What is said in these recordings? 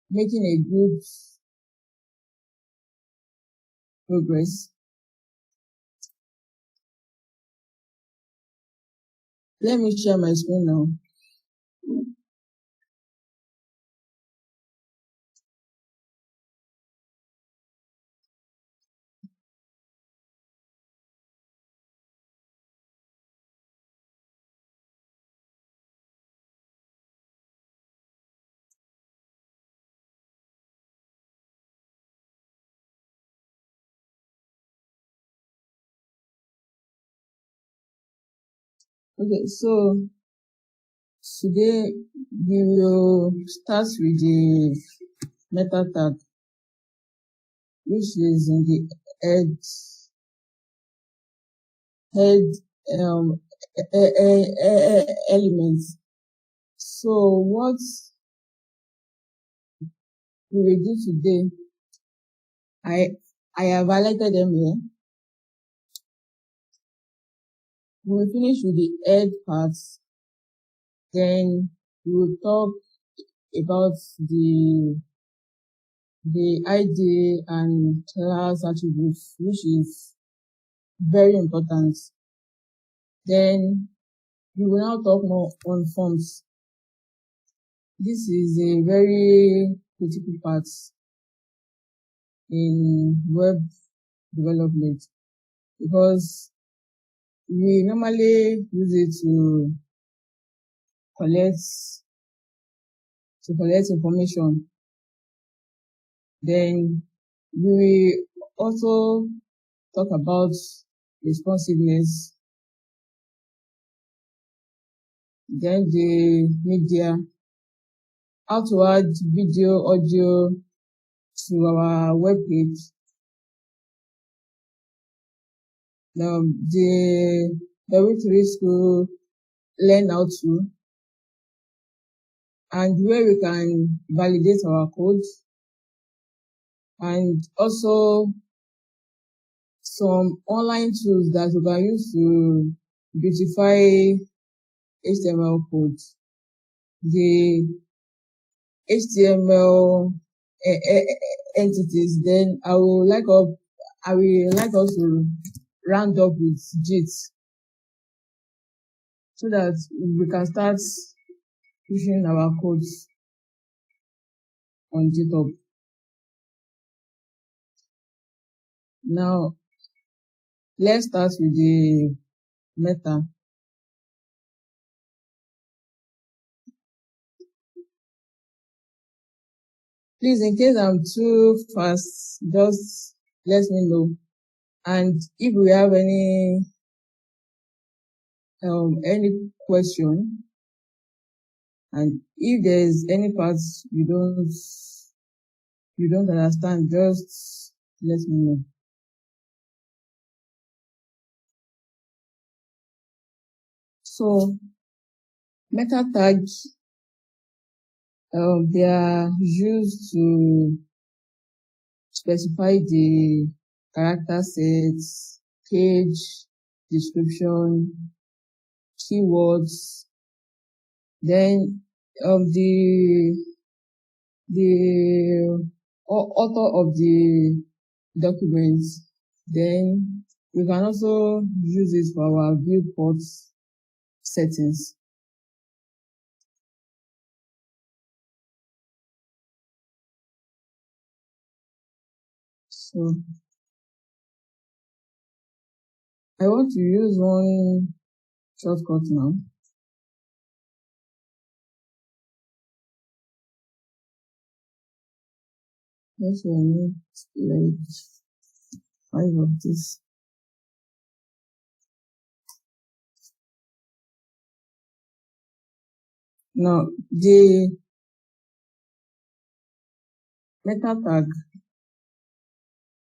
making a good progress. Let me share my screen now. Okay, so today we will start with the meta tag, which is in the head elements. So what we will do today, I have highlighted them here. We will finish with the head parts. Then we will talk about the ID and class attributes, which is very important. Then we will now talk more on forms. This is a very critical part in web development because we normally use it to collect information. Then we also talk about responsiveness, then the media, how to add video, audio to our web page, the way to learn how to, and where we can validate our code, and also some online tools that we can use to beautify HTML code. The HTML entities, then I will like us to round up with Git so that we can start pushing our codes on GitHub. Now, let's start with the meta. Please, in case I'm too fast, just let me know. And if we have any question, and if there's any parts you don't understand, just let me know. So meta tags, they are used to specify the character sets, page description, keywords, then the author of the documents. Then we can also use it for our viewport settings. So I want to use one shortcut now. Yes, I need like 5 of this. Now, the meta tag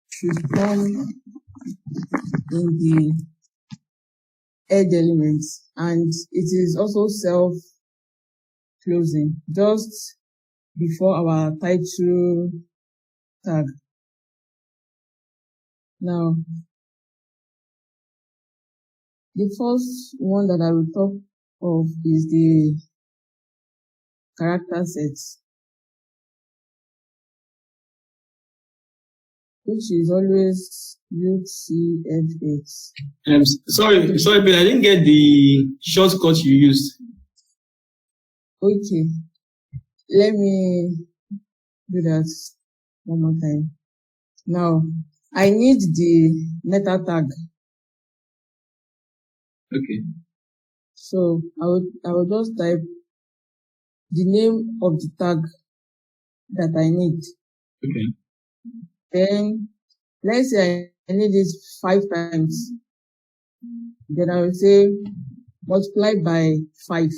should come in the head elements, and it is also self-closing just before our title tag. Now, the first one that I will talk of is the character sets. which is always UTF-8. Sorry, but I didn't get the shortcut you used. Okay, let me do that one more time. Now, I need the meta tag. Okay. So I will just type the name of the tag that I need. Okay. Then let's say I need it 5 times. Then I will say multiply by 5.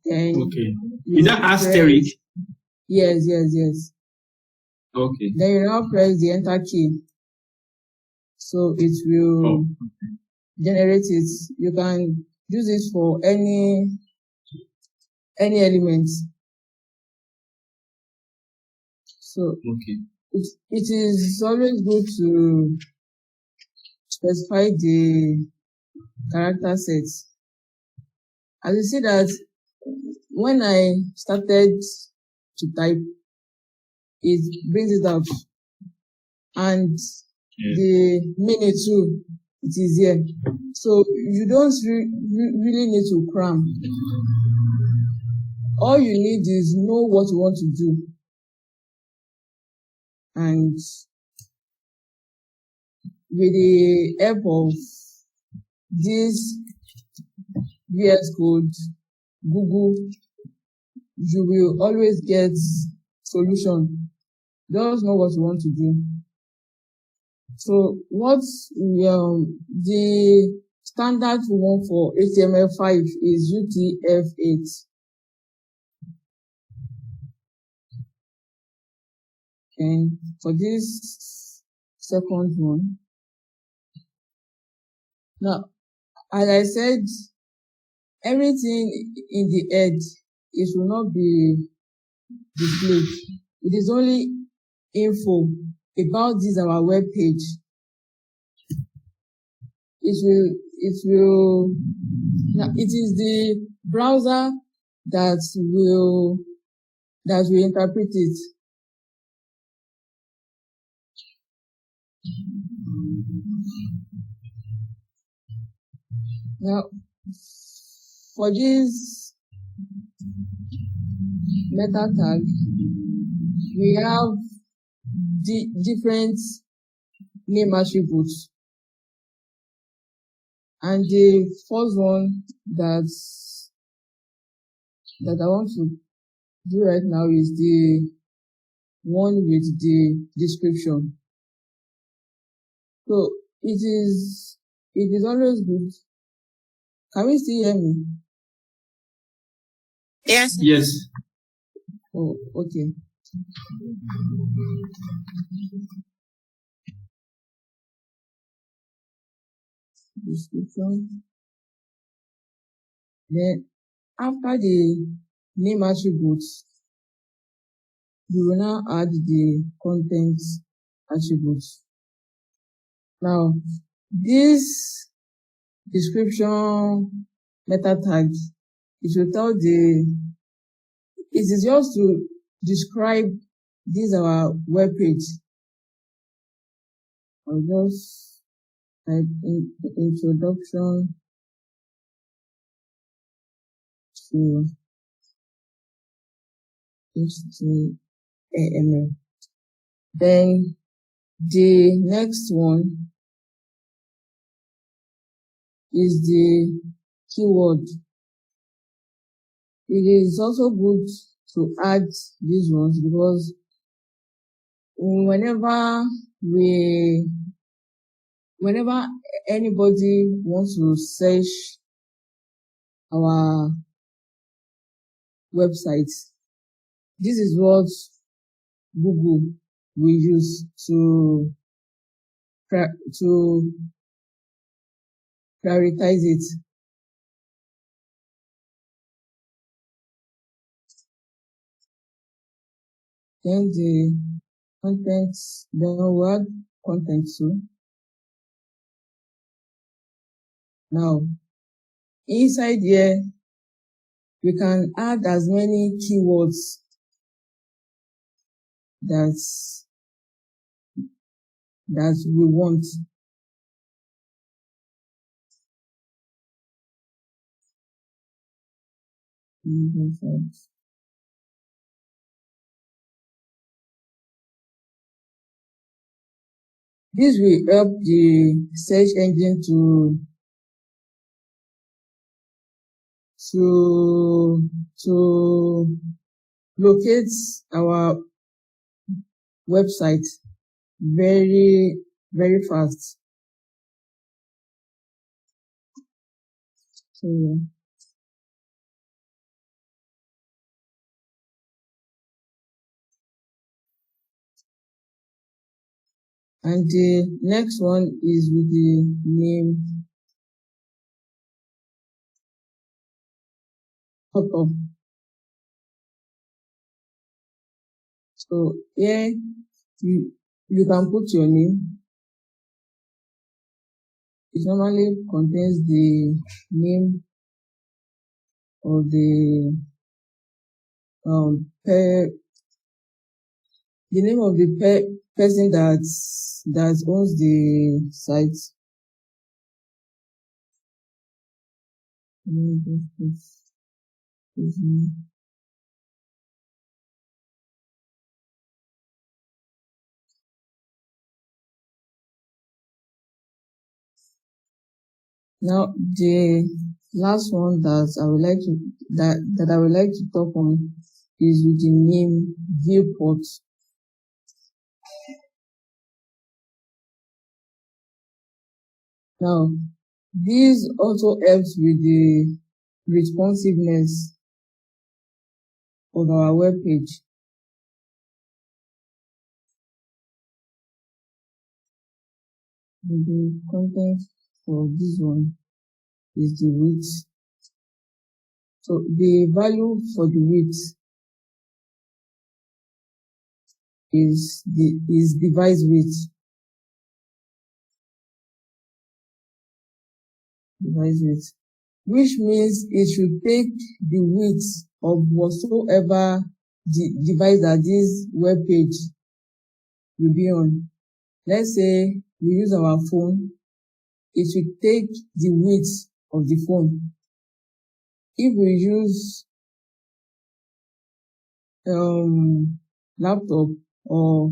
Then okay. Is that asterisk? Yes. Okay. Then you now press the enter key. So it will generate it. You can use it for any element. So it is always good to specify the character sets. As you see that when I started to type, it brings it out, and the minute too, it is here. So you don't really need to cram. All you need is know what you want to do, and with the help of this VS Code, Google, you will always get solution. Just know what you want to do. So what's the standard one for HTML5 is UTF-8. And for this second one, now, as I said, everything in the head, it will not be displayed. It is only info about this our web page. It is the browser that will interpret it. Now, for this meta tag, we have the different name attributes. And the first one that I want to do right now is the one with the description. So it is always good. Can we still hear me? Yes. Oh, okay. Description. Then after the name attributes, we will now add the content attributes. Now, this description meta tag, it will tell it is just to describe this our web page. I'll just type in introduction to HTML. Then the next one is the keyword. It is also good to add these ones because whenever anybody wants to search our website, this is what Google will use to prioritize it. Then the content, then we'll add content too. Now, inside here, we can add as many keywords that that we want. This will help the search engine to locate our website very, very fast. So, and the next one is with the name pop-up. So here you can put your name. It normally contains the name of the name of the person that owns the site. Now the last one that I would like to talk on is with the name viewport. Now this also helps with the responsiveness of our web page. The content for this one is the width. So the value for the width is device width. Which means it should take the width of whatsoever the device that this web page will be on. Let's say we use our phone, it should take the width of the phone. If we use laptop or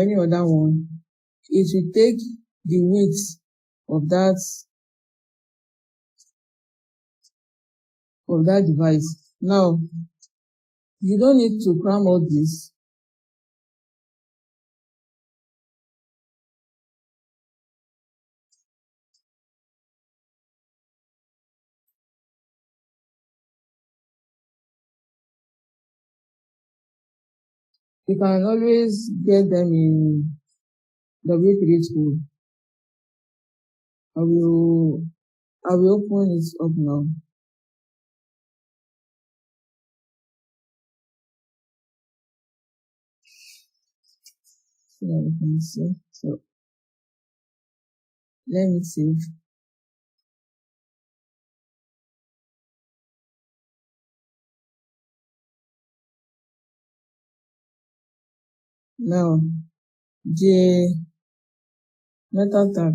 any other one, it should take the width of that device. Now, you don't need to cram all this. You can always get them in W3 tool. I will open it up now. So that we can see. So let me save. Now the meta tag.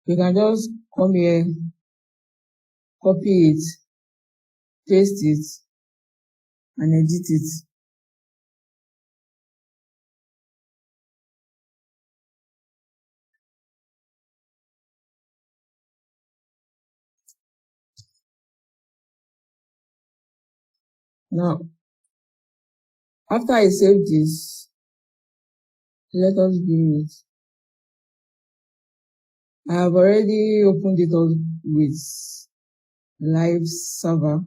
You can just come here, copy it, paste it, and edit it. Now, after I save this, let us view it. I have already opened it up with live server.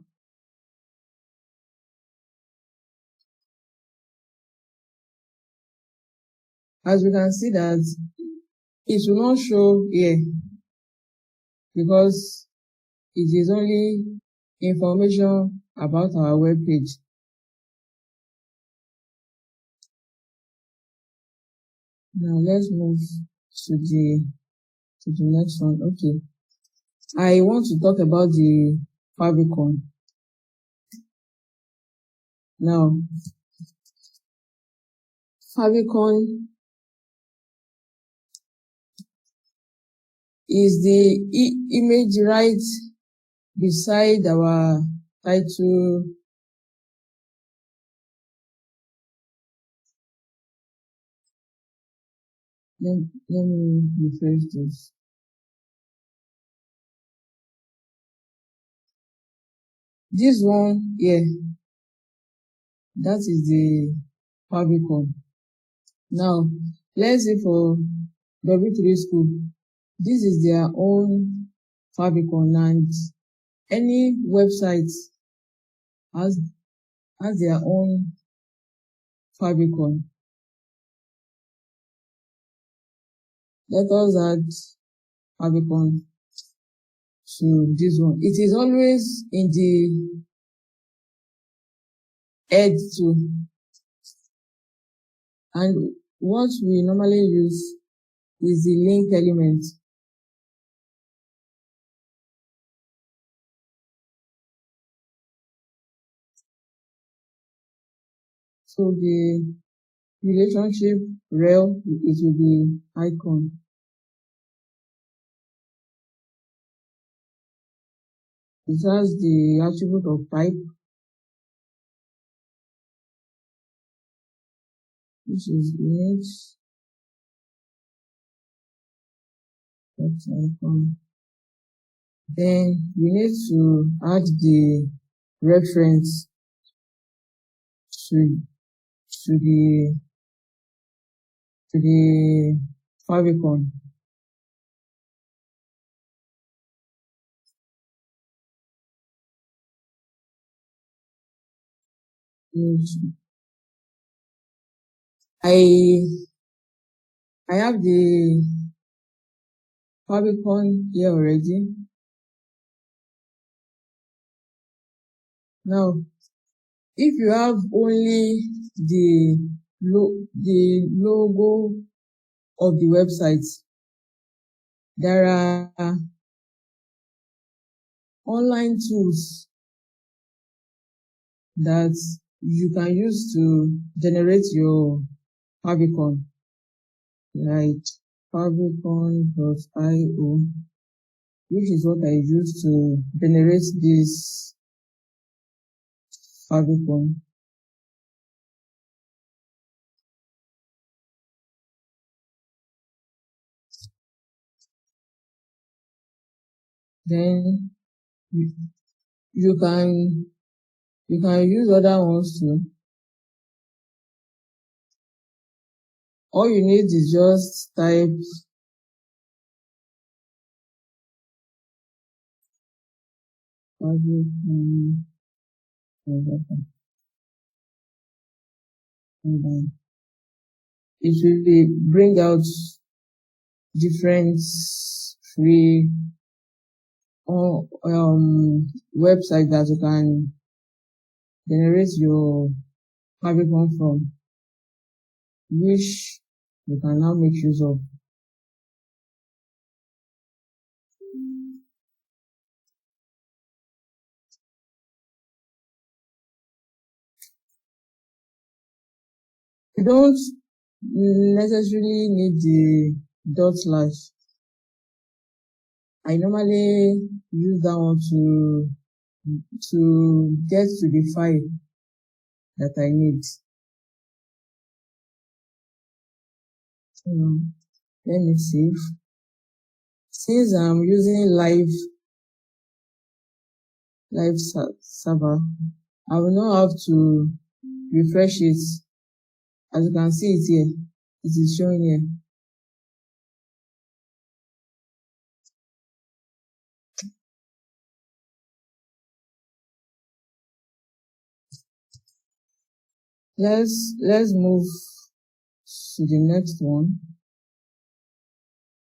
As you can see that it will not show here because it is only information about our web page. Now let's move to the next one. Okay, I want to talk about the favicon. Now, favicon is the image right beside our title. Let me refresh this. This one here, that is the favicon. Now, let's say for W3 school, this is their own favicon, and any website has their own favicon. Let us add favicon to this one. It is always in the head too. And what we normally use is the link element. So the relationship rel, it will be icon. It has the attribute of type, which is image, that's icon. Then we need to add the reference to the favicon. I have the favicon here already. Now, if you have only the logo of the website, there are online tools that you can use to generate your favicon, like favicon.io, which is what I use to generate this favicon. Then you can use other ones too. All you need is just type favicon, and it will bring out different free website that you can generate your favicon from, which you can now make use of. You don't necessarily need the dot slash. I normally use that one to get to the file that I need. So, let me save. Since I'm using live server, I will not have to refresh it. As you can see it here, it is showing here. Let's move to the next one,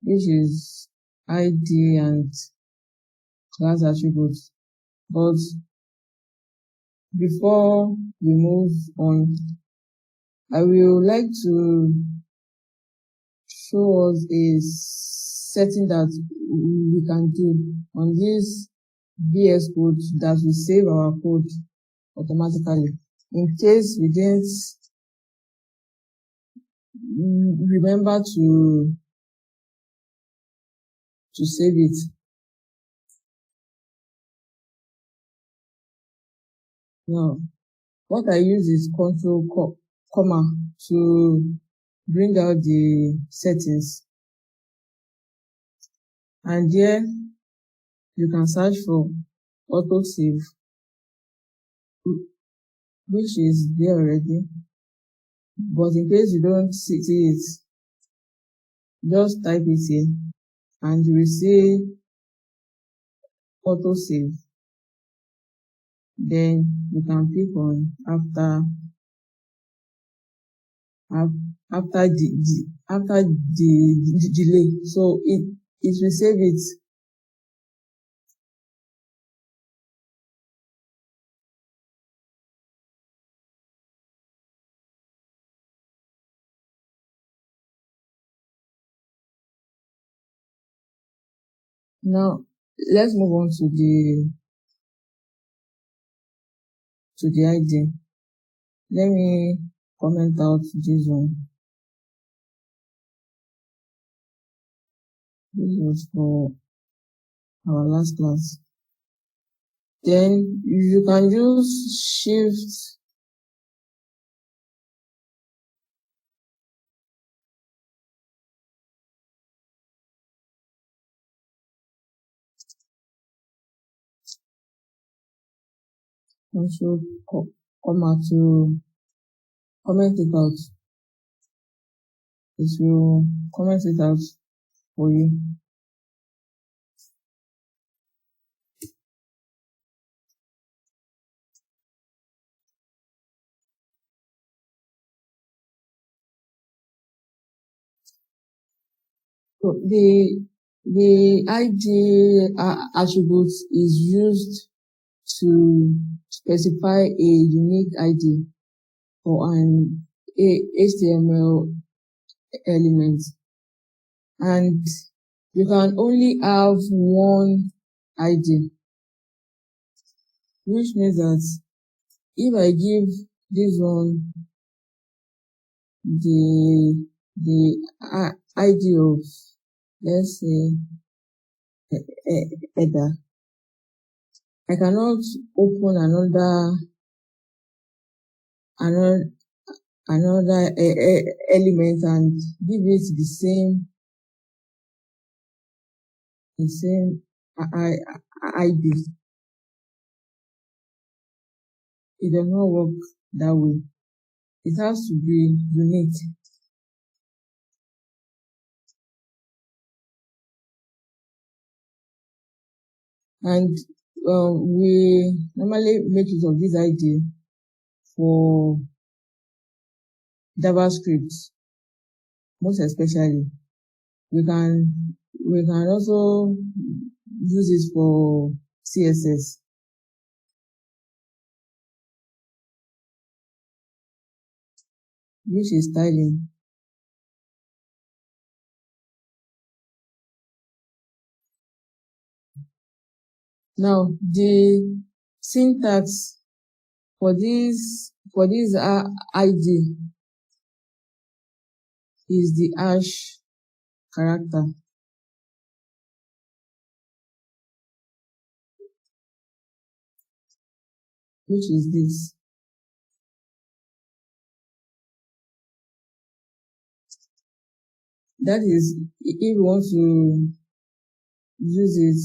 which is ID and class attributes. But before we move on, I will like to show us a setting that we can do on this VS Code that will save our code automatically. in case we didn't remember to save it. Now, what I use is Control comma to bring out the settings. And there you can search for autosave, which is there already. But in case you don't see it, just type it in and you will see autosave. Then you can click on after the delay. So it will save it. Now let's move on to the ID. Let me comment out this one. This was for our last class. Then you can use Shift Control comma to comment it out. It will comment it out for you. So the ID attribute is used to specify a unique ID for an HTML element, and you can only have one ID, which means that if I give this one the ID of, let's say, header, I cannot open another element and give it the same ID. It does not work that way. It has to be unique. And we normally make use of this ID for JavaScript, most especially. We can also use it for CSS. Which is styling. Now the syntax for this ID is the hash character. Which is this. That is, if you want to use it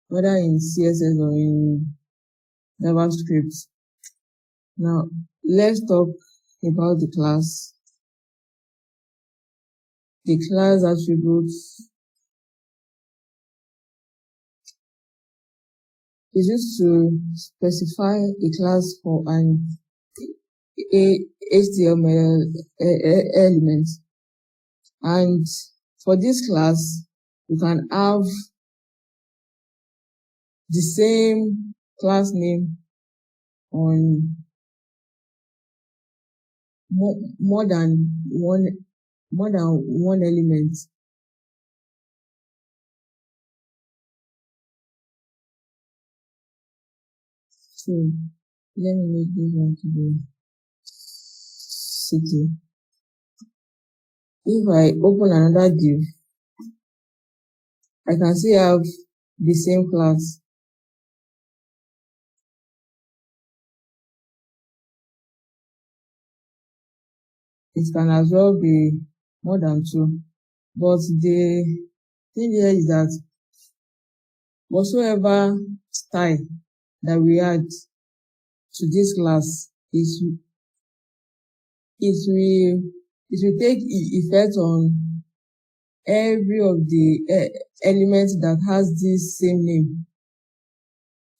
whether in CSS or in JavaScript. Now let's talk about the class. The class attributes is used to specify a class for an HTML element. And for this class, you can have the same class name on more than one element. So let me make this one today. city. If I open another div, I can still have the same class. It can as well be more than 2. But the thing here is that whatsoever style that we add to this class it will take effect on every of the elements that has this same name.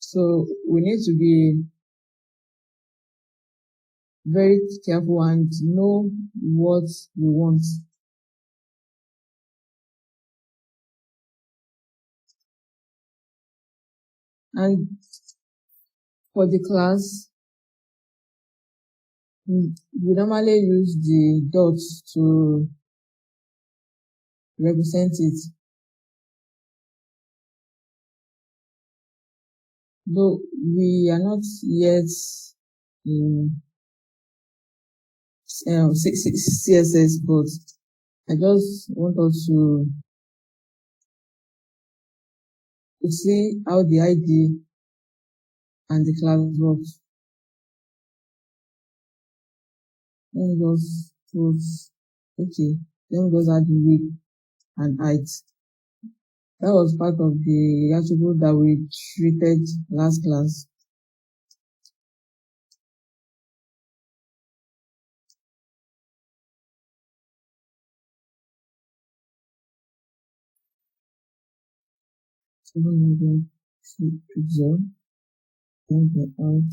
So we need to be very careful and know what we want. And for the class, we normally use the dots to represent it. Though we are not yet in CSS, but I just want us to see how the ID and the class works. Let me just put, okay, let me just add the width and height. That was part of the attribute that we treated last class. So I'm going to put 0, then the height,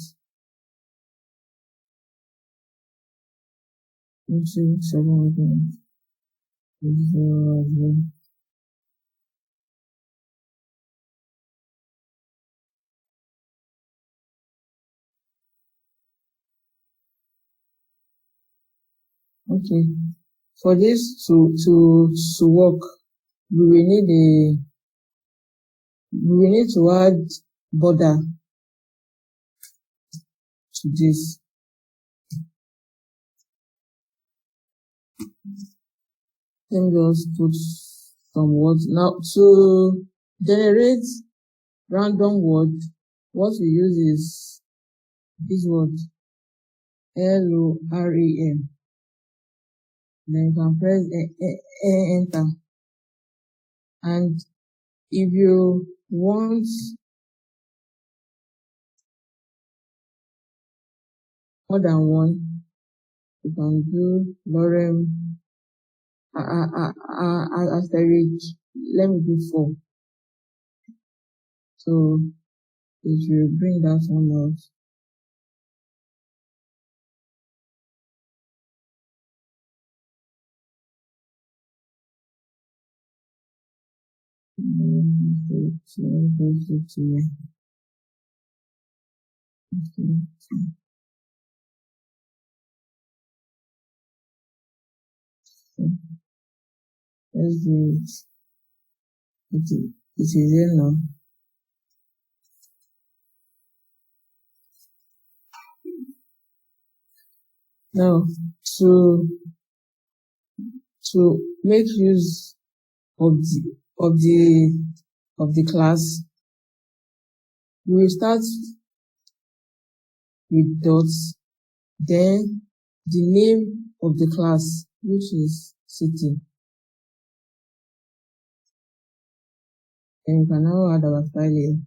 into 700, 0. Okay, for this to work, we will need to add border to this. Let me just put some words. Now, to generate random word, what we use is this word, LORAM. Then you can press enter. And if you want more than one, you can do lorem asterisk. Let me do 4. So it will bring that one out. Let's do it. It is here now. Now, to make use of the class, we will start with dots, then the name of the class, which is city. And we can now add our file here.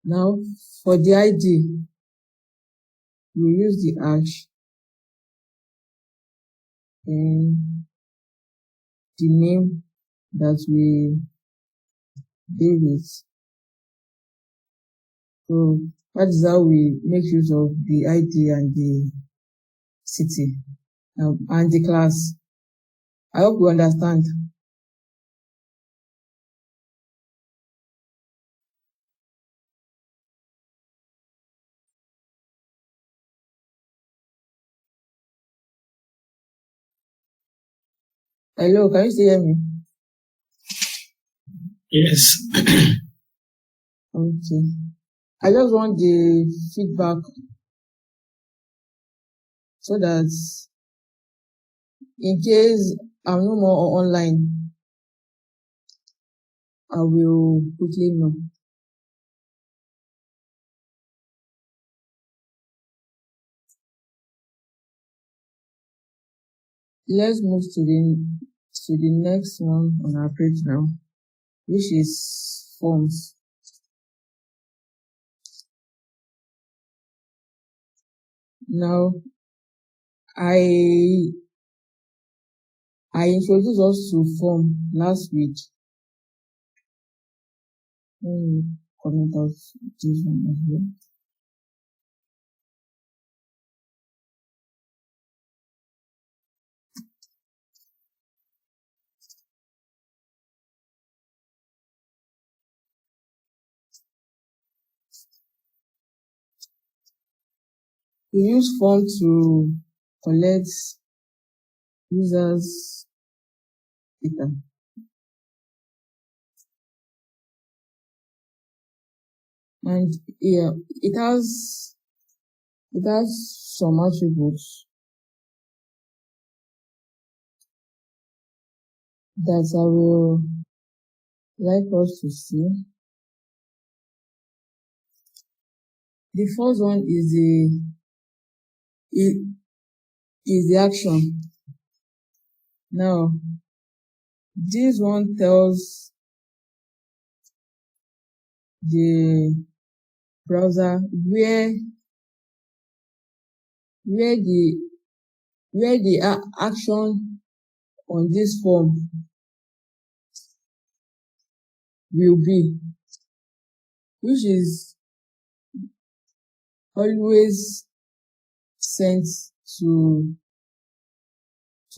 Now, for the ID, we use the hash and the name that we gave it. So that is how we make use of the ID and the city and the class. I hope you understand. Hello, can you still hear me? Yes. Okay. I just want the feedback so that In case I'm no more online, I will quickly know. Let's move to the next one on our page now, which is forms. Now, I introduced us to form last week. Let me comment out this one as well. We use form to collect users' data. And yeah, it has some attributes that I will like us to see. The first one is the action. Now, this one tells the browser where the action on this form will be, which is always sent to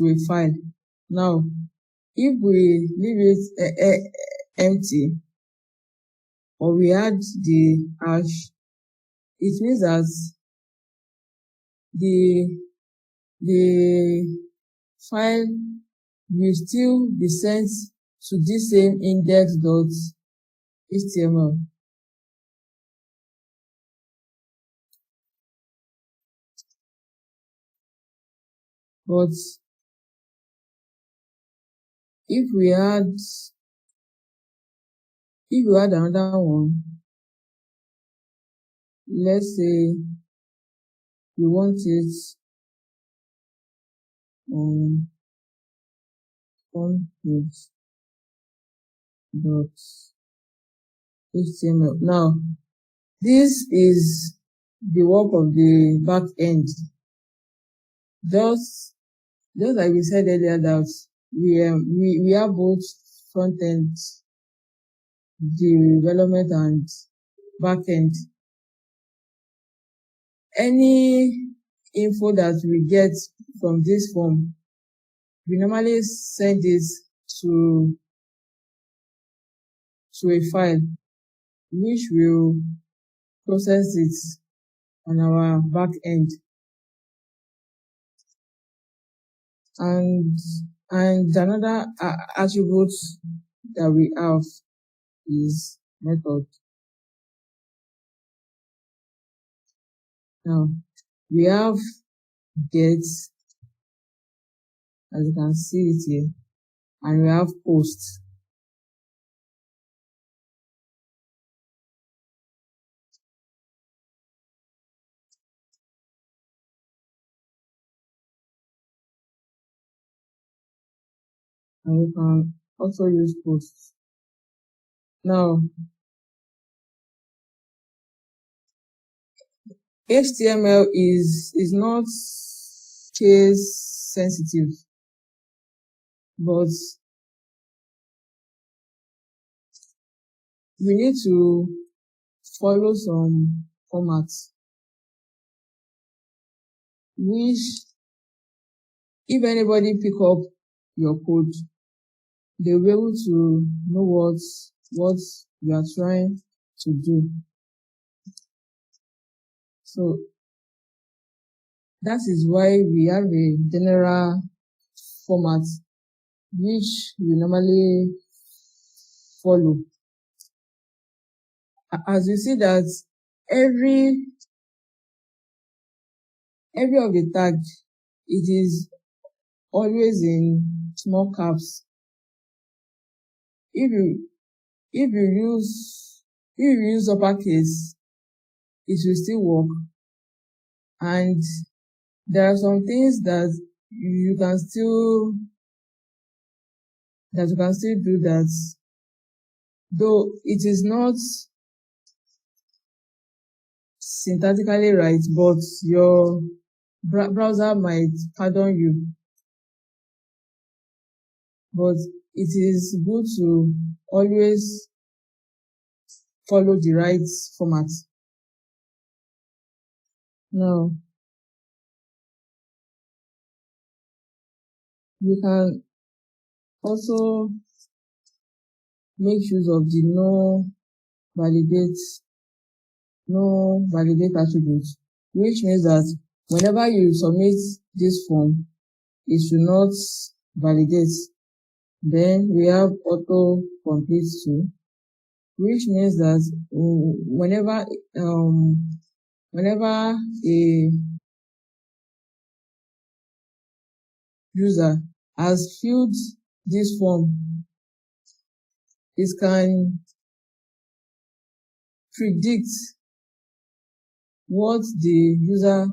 a file. Now, if we leave it empty or we add the hash, it means that the file will still be sent to this same index.html. But if we add another one, let's say we want it on page.html. Now, this is the work of the back end. Just like we said earlier that we have both front end development and back end. Any info that we get from this form, we normally send it to a file which will process it on our back end. And another attribute that we have is method. Now, we have get, as you can see it here, and we have post. And we can also use posts. Now, HTML is not case sensitive, but we need to follow some formats, which if anybody pick up your code, they'll be able to know what you are trying to do. So that is why we have a general format which we normally follow. As you see that every of the tag, it is always in small caps. If you use uppercase, it will still work. And there are some things that you can still do that, though it is not syntactically right, but your browser might pardon you. But it is good to always follow the right format. Now, you can also make use of the no validate attribute, which means that whenever you submit this form, it should not validate. Then we have auto complete too, which means that whenever a user has filled this form, it can predict what the user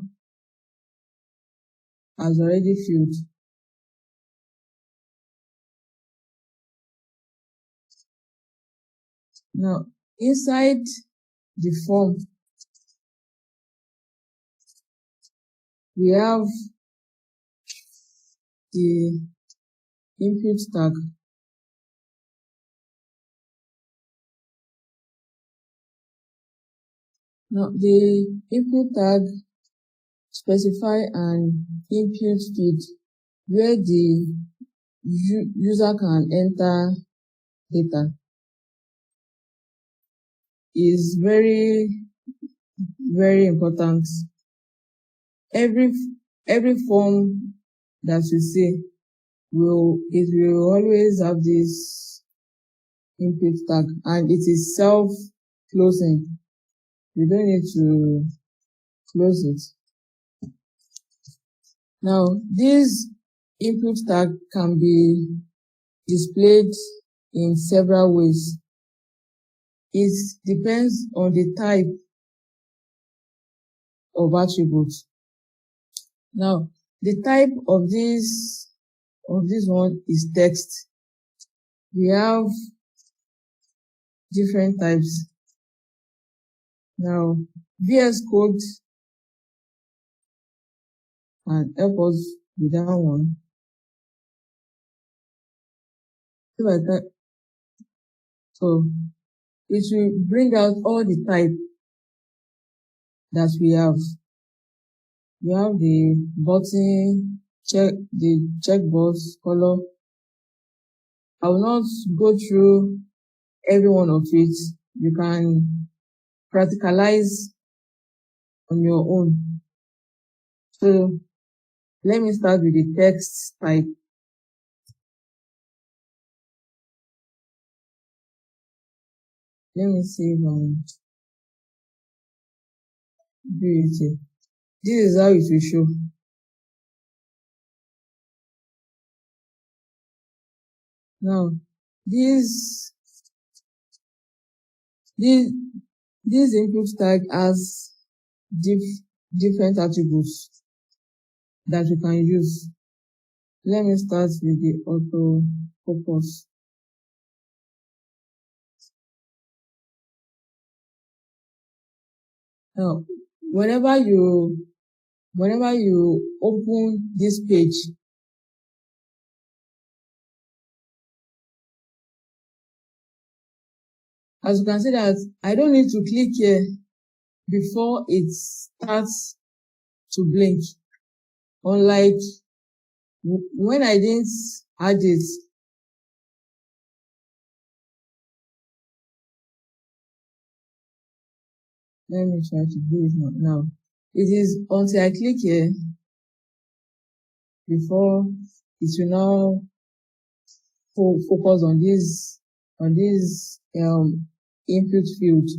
has already filled. Now, inside the form, we have the input tag. Now, the input tag specify an input field where the user can enter data. Is very, very important. Every form that you see will always have this input tag, and it is self-closing. You don't need to close it. Now, this input tag can be displayed in several ways. It depends on the type of attribute. Now, the type of this one is text. We have different types. Now, VS Code can help us with that one. So it will bring out all the type that we have. We have the button, the checkbox, color. I will not go through every one of it. You can practicalize on your own. So let me start with the text type. Let me see if I do it here. This is how it will show. Now, this input tag has different attributes that you can use. Let me start with the auto focus. Now, whenever you open this page, as you can see that I don't need to click here before it starts to blink. Unlike when I didn't add it. Let me try to do it now. It is until I click here before it will now focus on this input field.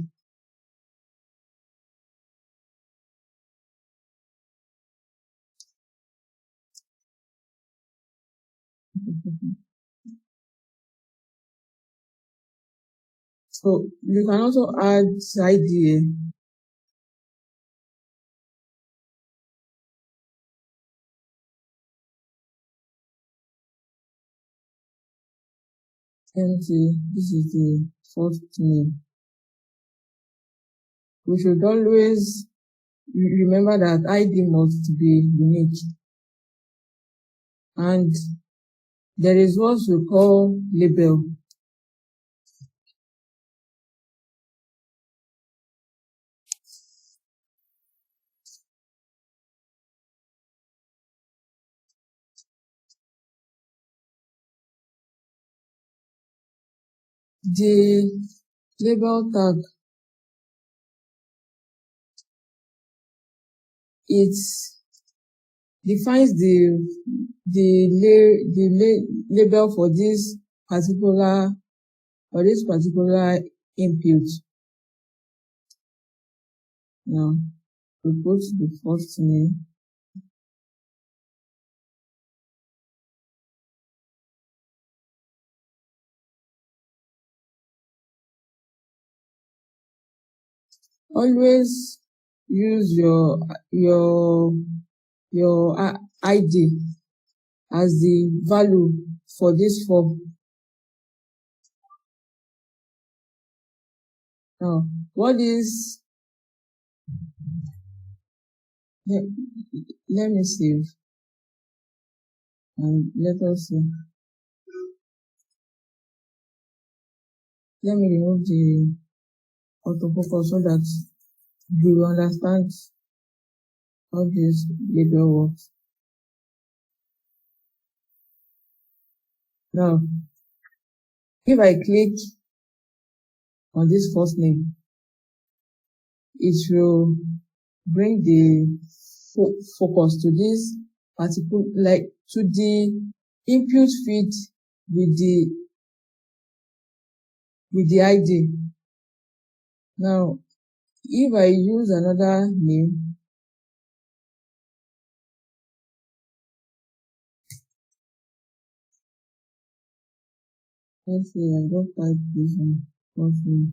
So you can also add ID. Empty. This is the first name. We should always remember that ID must be unique. And there is what we call label. The label tag, it defines the label for this particular input. Now we put the first name. Always use your ID as the value for this form. Now, what is, let me save and let us see. Let me remove the autofocus so that you will understand how this label works. Now, if I click on this first name, it will bring the focus to this particular, like to the input field with the ID. Now, if I use another name, let's say I go type this first name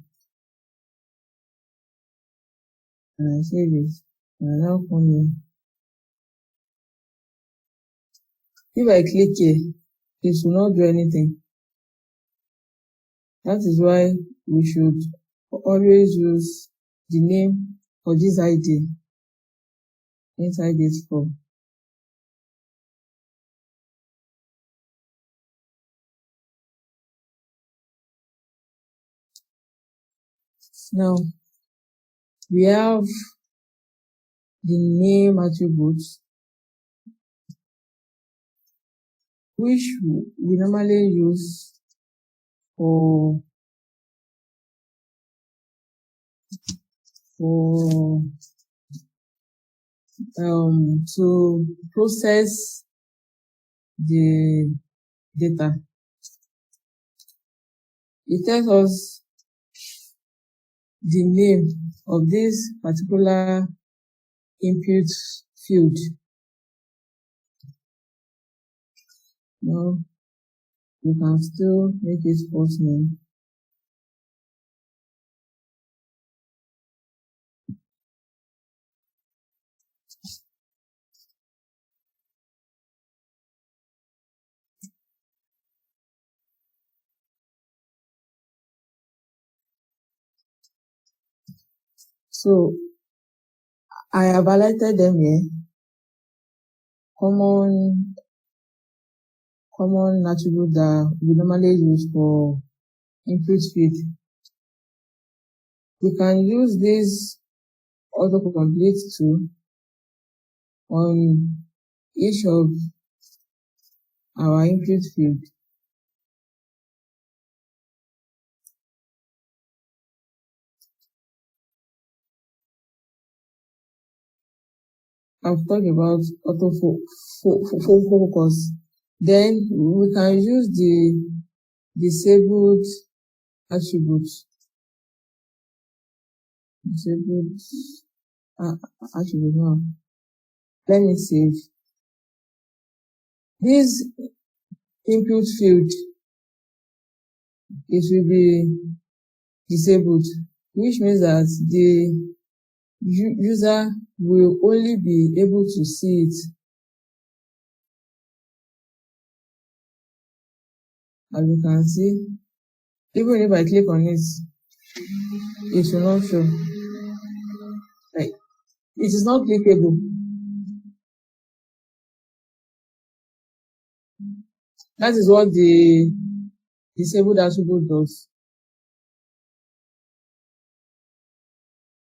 and I save it and I now come here. If I click here, it will not do anything. That is why we should always use the name for this ID inside this form. Now, we have the name attributes, which we normally use for to process the data. It tells us the name of this particular input field. Now, you can still make it first name. So, I have highlighted them here. Common attribute that we normally use for input field. We can use this autocomplete tool on each of our input field. I've talked about autofocus. Then we can use the disabled attributes. Disabled attribute now. Let me save. This input field, it will be disabled, which means that the user will only be able to see it as you can see. Even if I click on it, it will not show. Like, it is not clickable. That is what the disabled attribute does.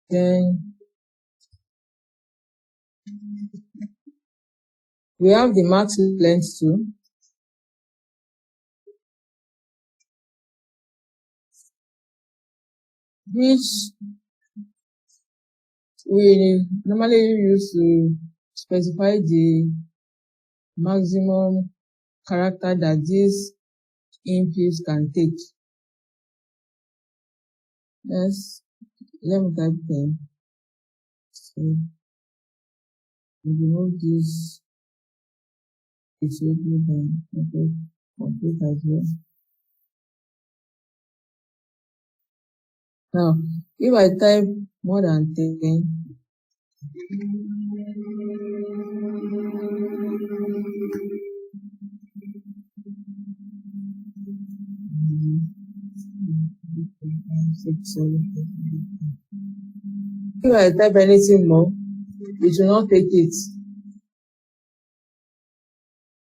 Then we have the max length too, which we normally use to specify the maximum character that these inputs can take. Yes, let me type them. So we remove this disable then complete as well. Now, if I type more than 10, if I type anything more, it will not take it.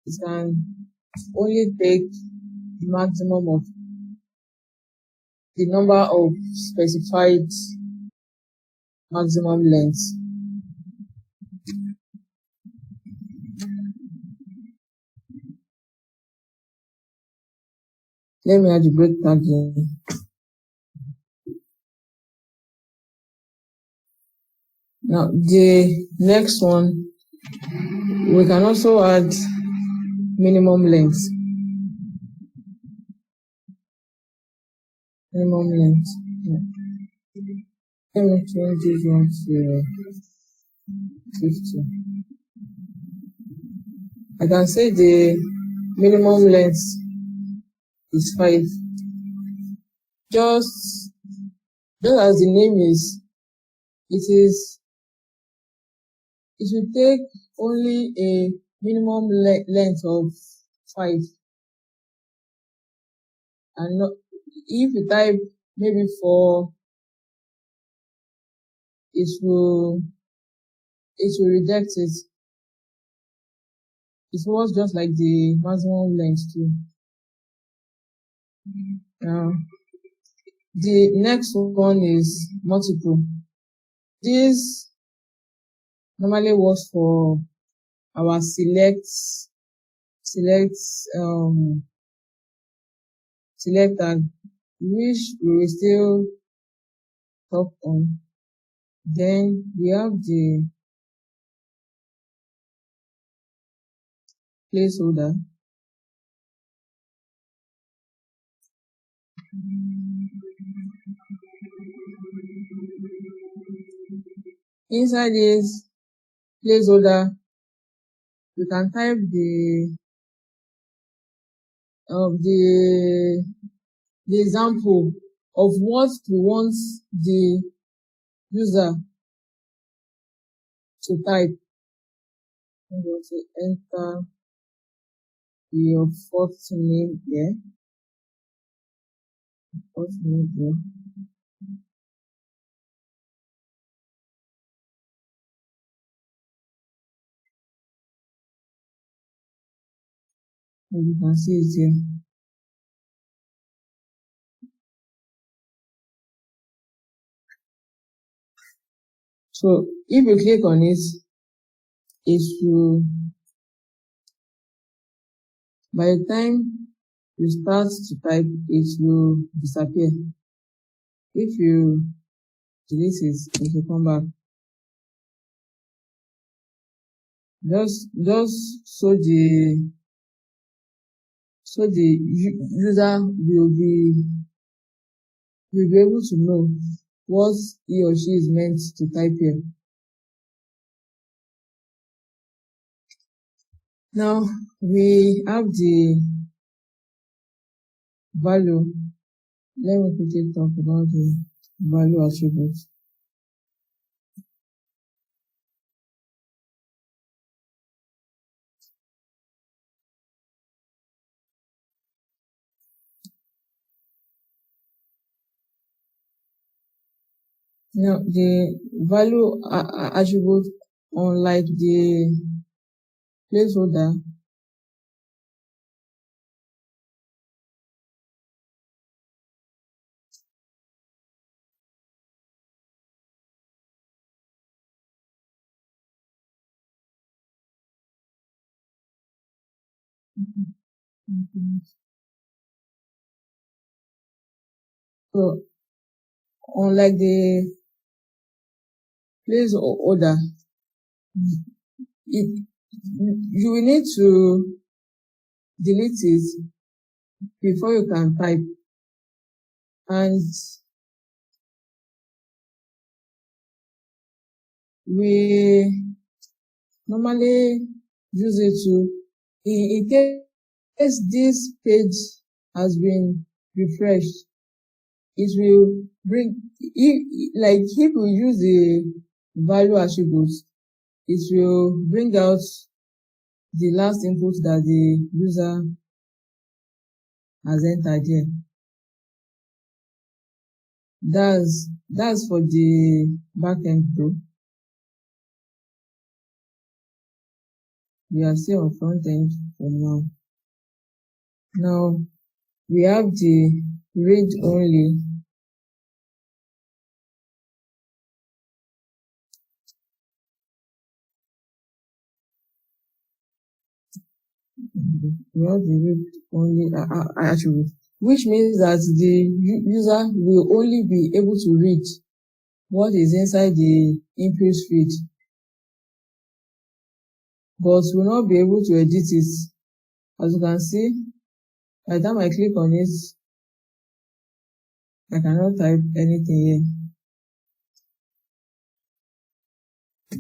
It can only take the maximum of the number of specified maximum lengths. Let me add the break tag here. Now, the next one, we can also add minimum length. Minimum length. Yeah. Let me change this one to 50. I can say the minimum length is 5. Just as the name is, it will take only a minimum length of 5. And not, if you type maybe 4, it will reject it. It works just like the maximum length too. Now, the next one is multiple. This normally works for our select tag, which we will still talk on. Then we have the placeholder. Inside this placeholder, you can type the example of what you want the user to type. I'm going to enter your first name here. First name here. And you can see it here. So if you click on it, it will, by the time you start to type, it will disappear. If you delete it, it will come back. Just so the user will be able to know what he or she is meant to type here. Now we have the value. Let me quickly talk about the value attribute. Now, the value attribute, unlike the placeholder, so unlike the placeholder, you will need to delete it before you can type, and we normally use it to, in case this page has been refreshed, it will bring, if we use the value attributes, it will bring out the last input that the user has entered here. That's for the backend though. We are still on front end for now. Now we have the read only. We have the read only attribute, which means that the user will only be able to read what is inside the input field, but will not be able to edit it. As you can see, by the time I click on it, I cannot type anything here.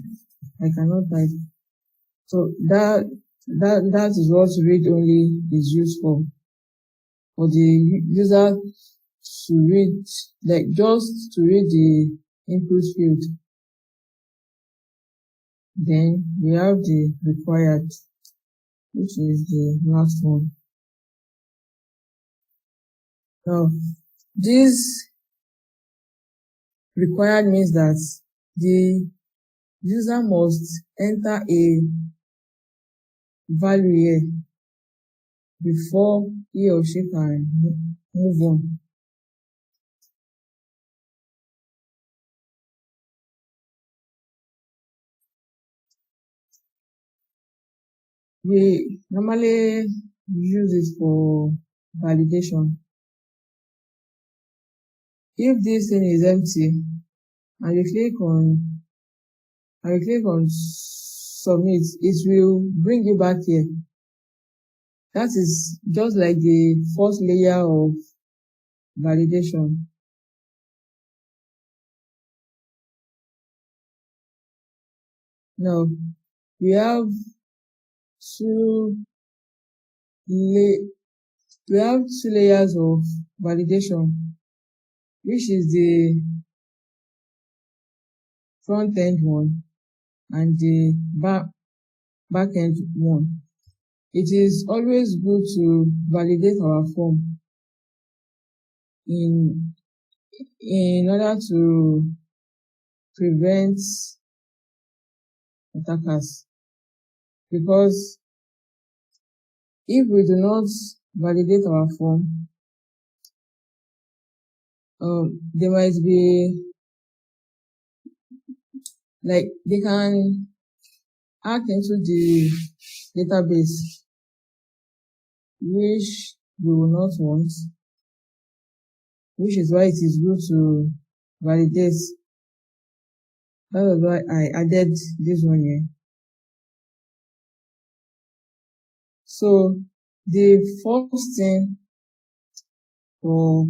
I cannot type. So that is what read only is used for the user to read, like just to read the input field. Then we have the required, which is the last one. Now, this required means that the user must enter a value here before he or she can move on. We normally use it for validation. If this thing is empty and you click on submit, it will bring you back here. That is just like the first layer of validation. Now we have two layers of validation, which is the front end one and the back end one. It is always good to validate our form in order to prevent attackers, because if we do not validate our form, there might be, like, they can hack into the database, which we will not want, which is why it is good to validate. That is why I added this one here. So the first thing for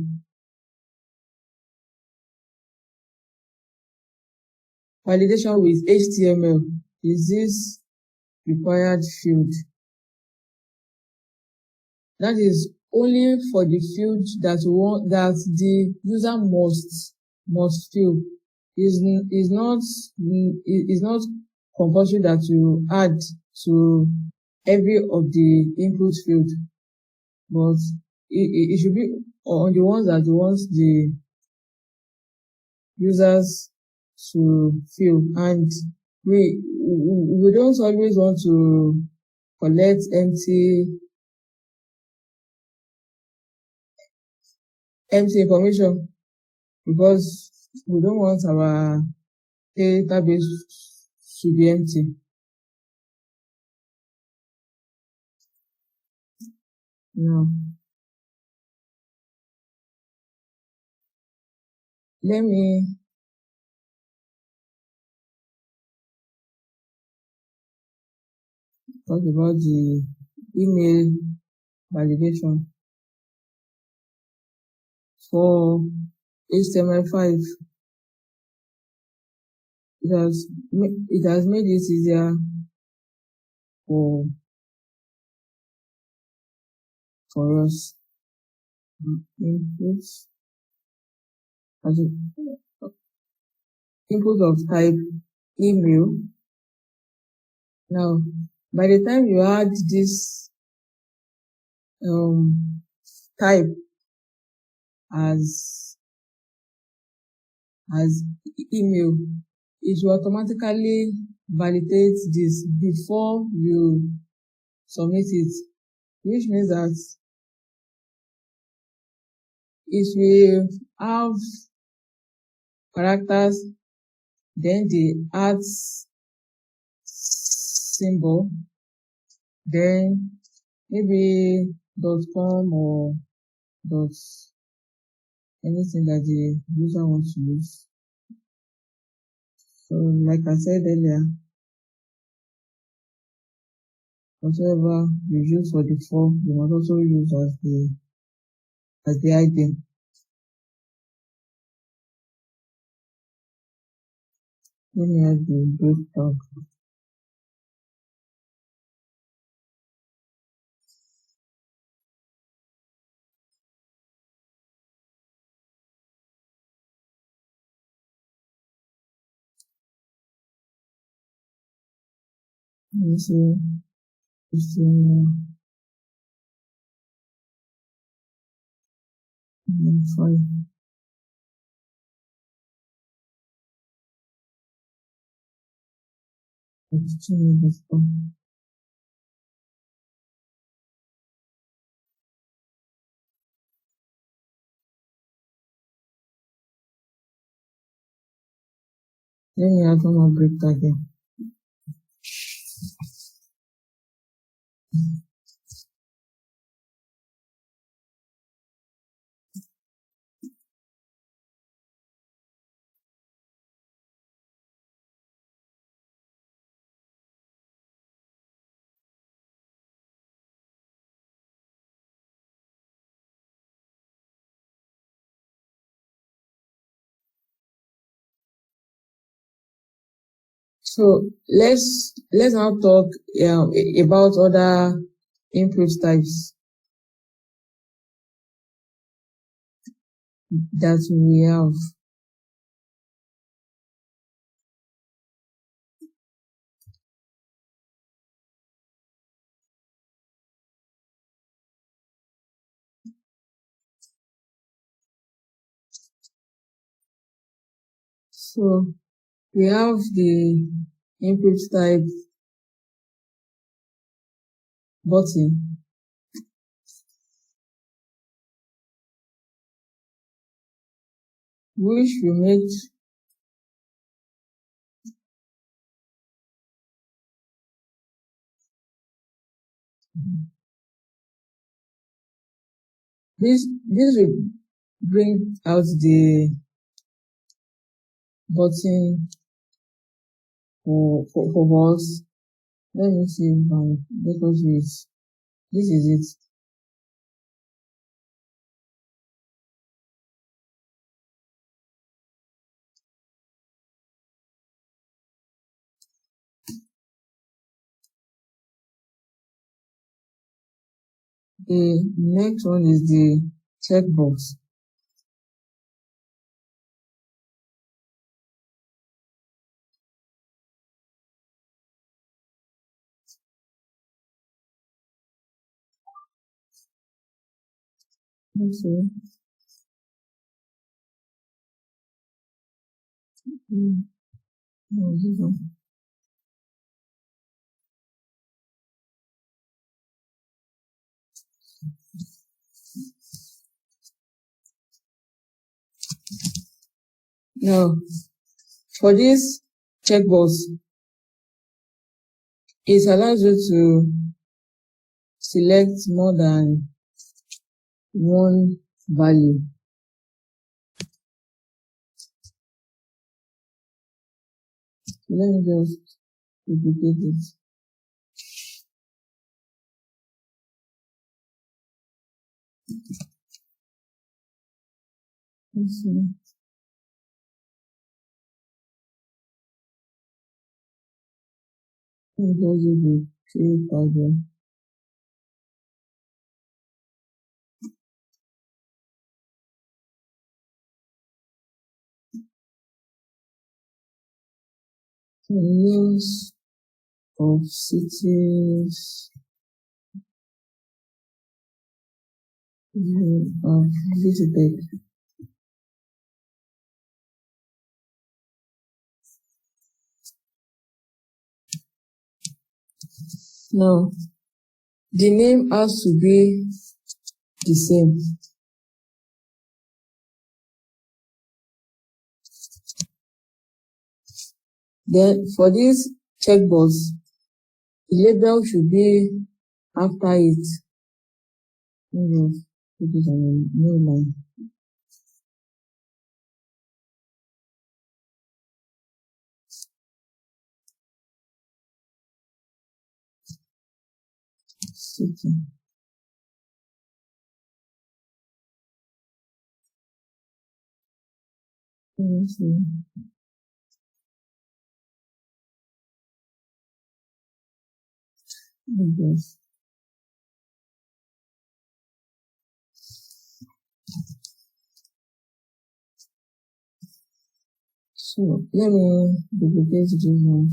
validation with HTML is this required field. That is only for the field that the user must fill. Is not compulsory that you add to every of the input field, but it should be on the ones that you want the users to fill. And we don't always want to collect empty information, because we don't want our database to be empty. Now, let me talk about the email validation. For HTML5, it has made it easier for us. Input of type email. Now, by the time you add this type as email, it will automatically validate this before you submit it, which means that it will have characters, then the symbol, then maybe .com or anything that the user wants to use. So, like I said earlier, whatever you use for the form, you must also use as the item. Let me add the break tag. Let me see. File. Let me add one more break tag here. So let's now talk about other input types that we have. So we have the input type button, which we make this will bring out the button for us. Let me see if let us use this is it. The next one is the checkbox. Okay. Now, for this checkbox, it allows you to select more than one value. Let me just duplicate it. Let's see. Let me just do the 3,000. Names of cities you have visited. Now, the name has to be the same. Then, for this checkbox, the label should be after it. Let me put it on a new line. City. Let me see. Okay. So, let me duplicate this one.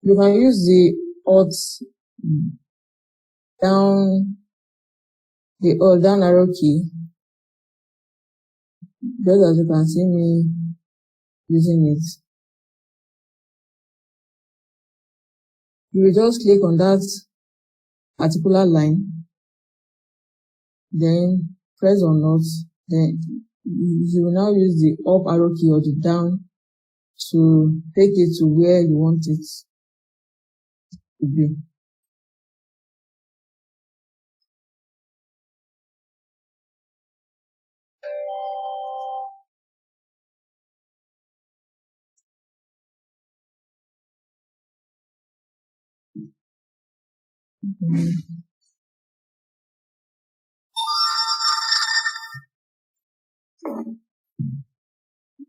You can use the Alt down, the Alt down arrow key, just as you can see me using it. You will just click on that particular line, then press on Alt, then you will now use the up arrow key or the down to take it to where you want it to be.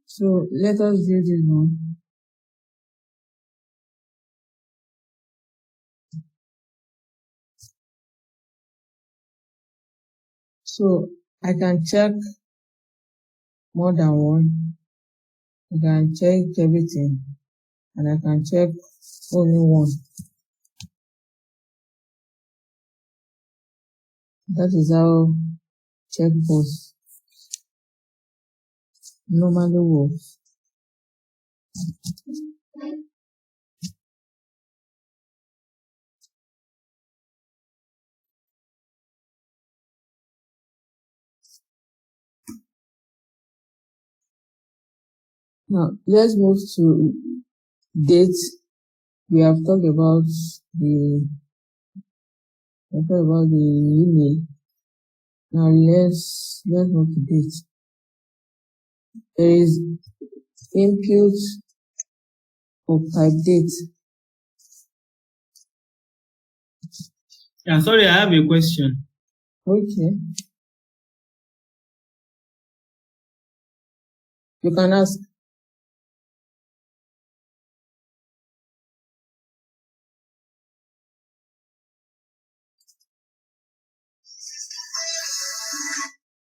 So let us view this one. So I can check more than one. I can check everything, and I can check only one. That is how checkbox normally works. Now let's move to date. We have talked about the email. Now let's move to date. There is input or type date. Yeah, sorry, I have a question. Okay. You can ask.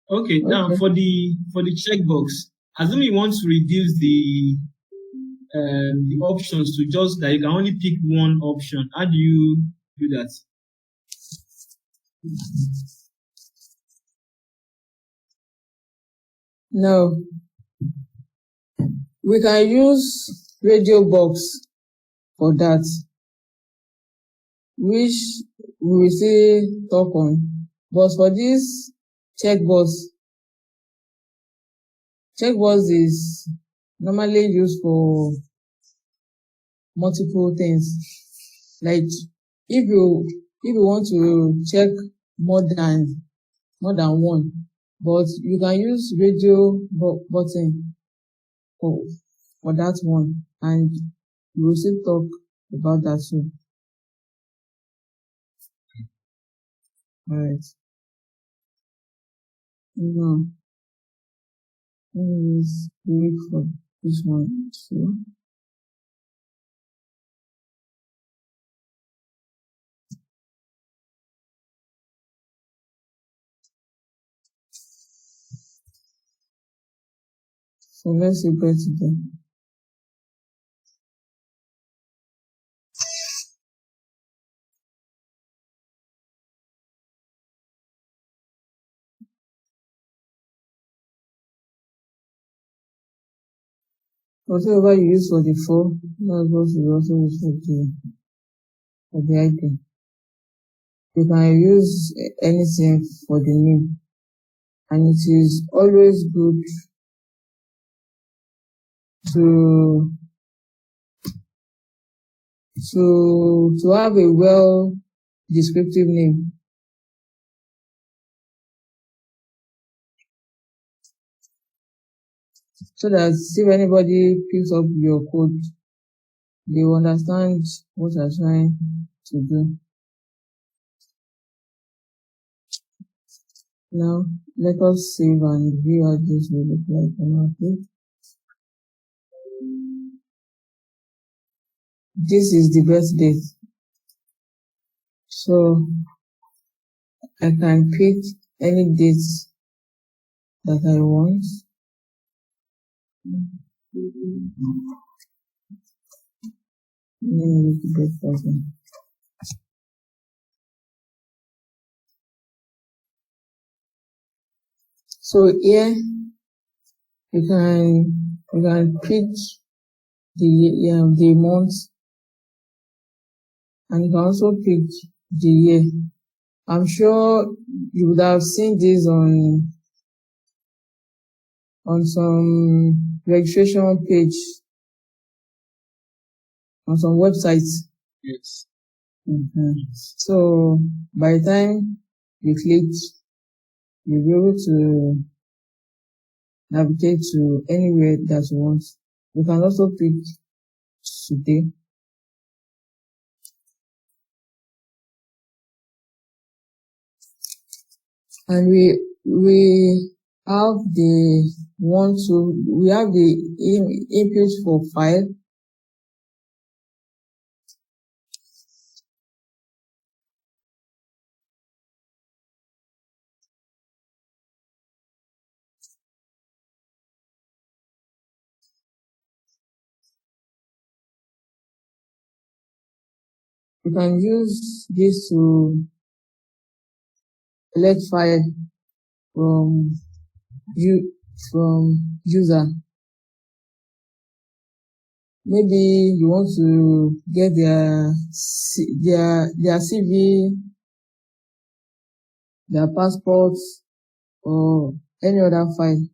Okay, now for the checkbox, assuming you want to reduce the options to just that you can only pick one option, how do you do that? No, we can use radio box for that, which we will still talk on. But for this checkbox is normally used for multiple things. Like if you want to check more than one, but you can use radio button for that one, and we will still talk about that soon. All right. Now, let me just wait for this one too. So let's see better. Whatever you use for the 4, that's what you also use for the item. You can use anything for the name, and it is always good to have a well descriptive name. So that if anybody picks up your code, they will understand what you're trying to do. Now, let us save and view how this will look like on our page. This is the birthday. So, I can pick any date that I want. So here you can pick the month, and you can also pick the year. I'm sure you would have seen this on some registration page on some websites. Yes. So by the time you click, you'll be able to navigate to anywhere that you want. You can also pick today. And we have the input for file. You can use this to select file from user. Maybe you want to get their CV, their passport, or any other file.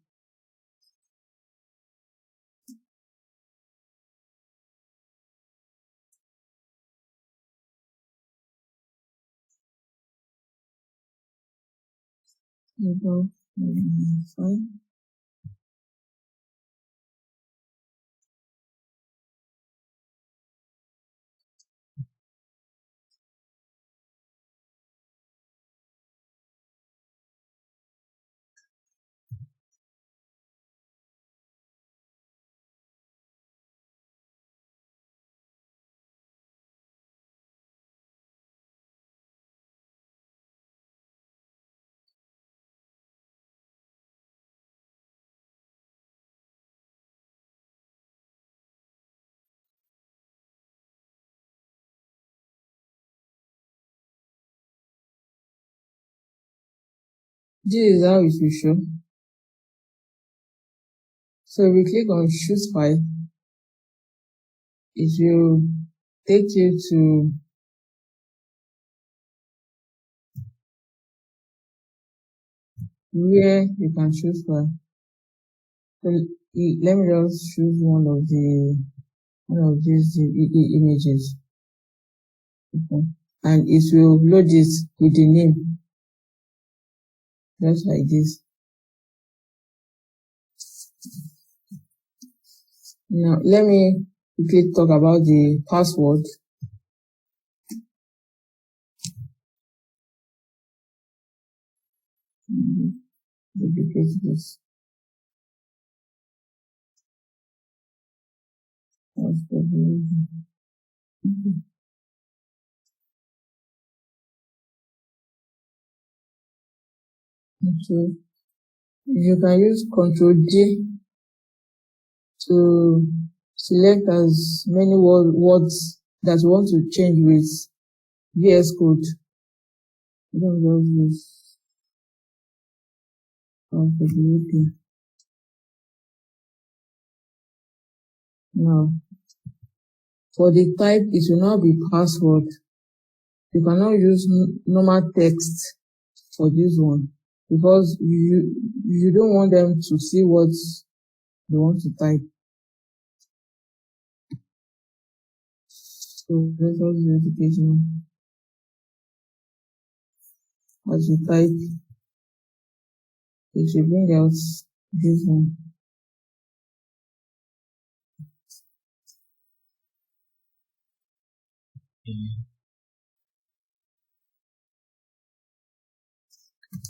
Fine. This is how it will show. So we click on choose file. It will take you to where you can choose file. So let me just choose one of these images. Okay. And it will load it with the name. Just like this. Now let me quickly talk about the password. Duplicate this. So you can use Ctrl+D to select as many words that you want to change with VS Code. You don't just use Ctrl+D. Now, for the type, it will now be password. You cannot use normal text for this one because you don't want them to see what they want to type. So let us use the page now. As you type, it should bring out this one.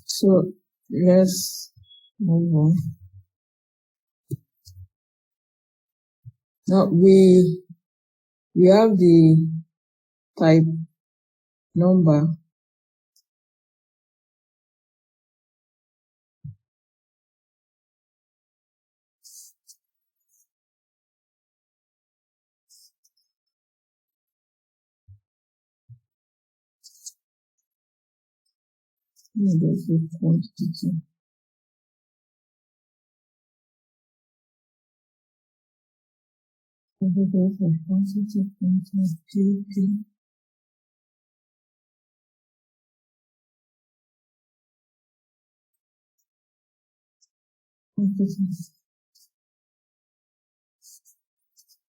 So let's move on. Now we have the type number. Quantity.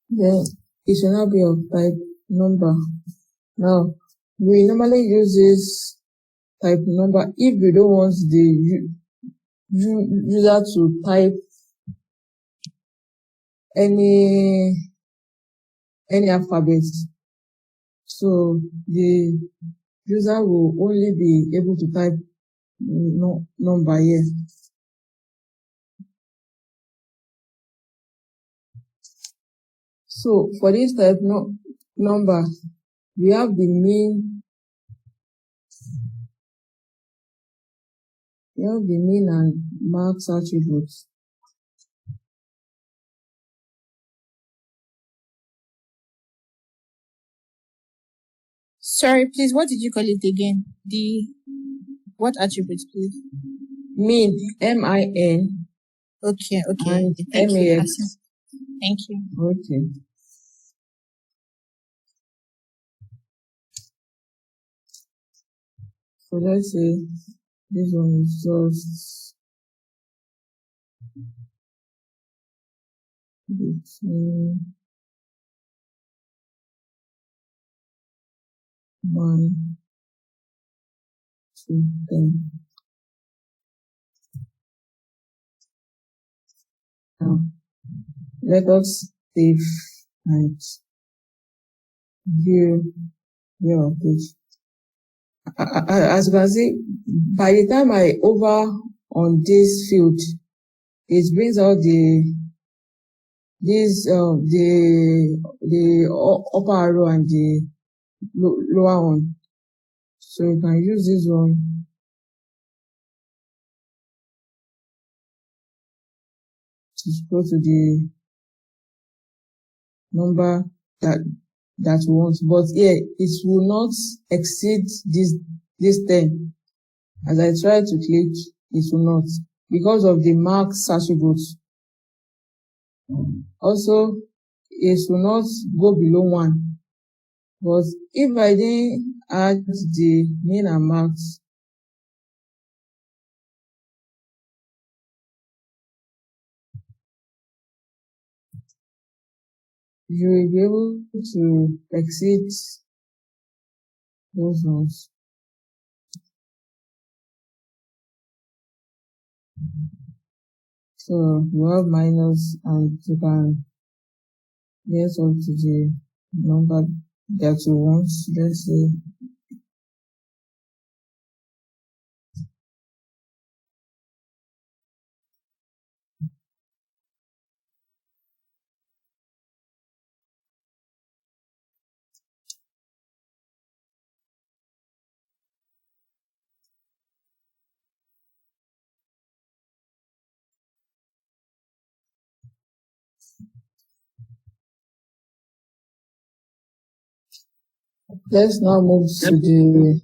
Then it should not be of type number. Now we normally use this type number if we don't want the user to type any alphabet. So the user will only be able to type number here. So for this type number, we have the mean. We have the mean and max attributes. Sorry, please, what did you call it again? What attributes, please? Mean, M-I-N. Okay. And Thank you. M-A-X. Thank you. Okay. So let's say this one is just between 1 to 10. Now, let us save and view your page. As you can see, by the time I hover on this field, it brings out the upper arrow and the lower one. So you can use this one to go to the number that we want, but here it will not exceed this 10. As I try to click, it will not, because of the max attributes. Also, it will not go below 1. But if I didn't add the min and max, you will be able to exceed those ones. So you have minus and you can get up to the number that you want. Let's say let's now move to the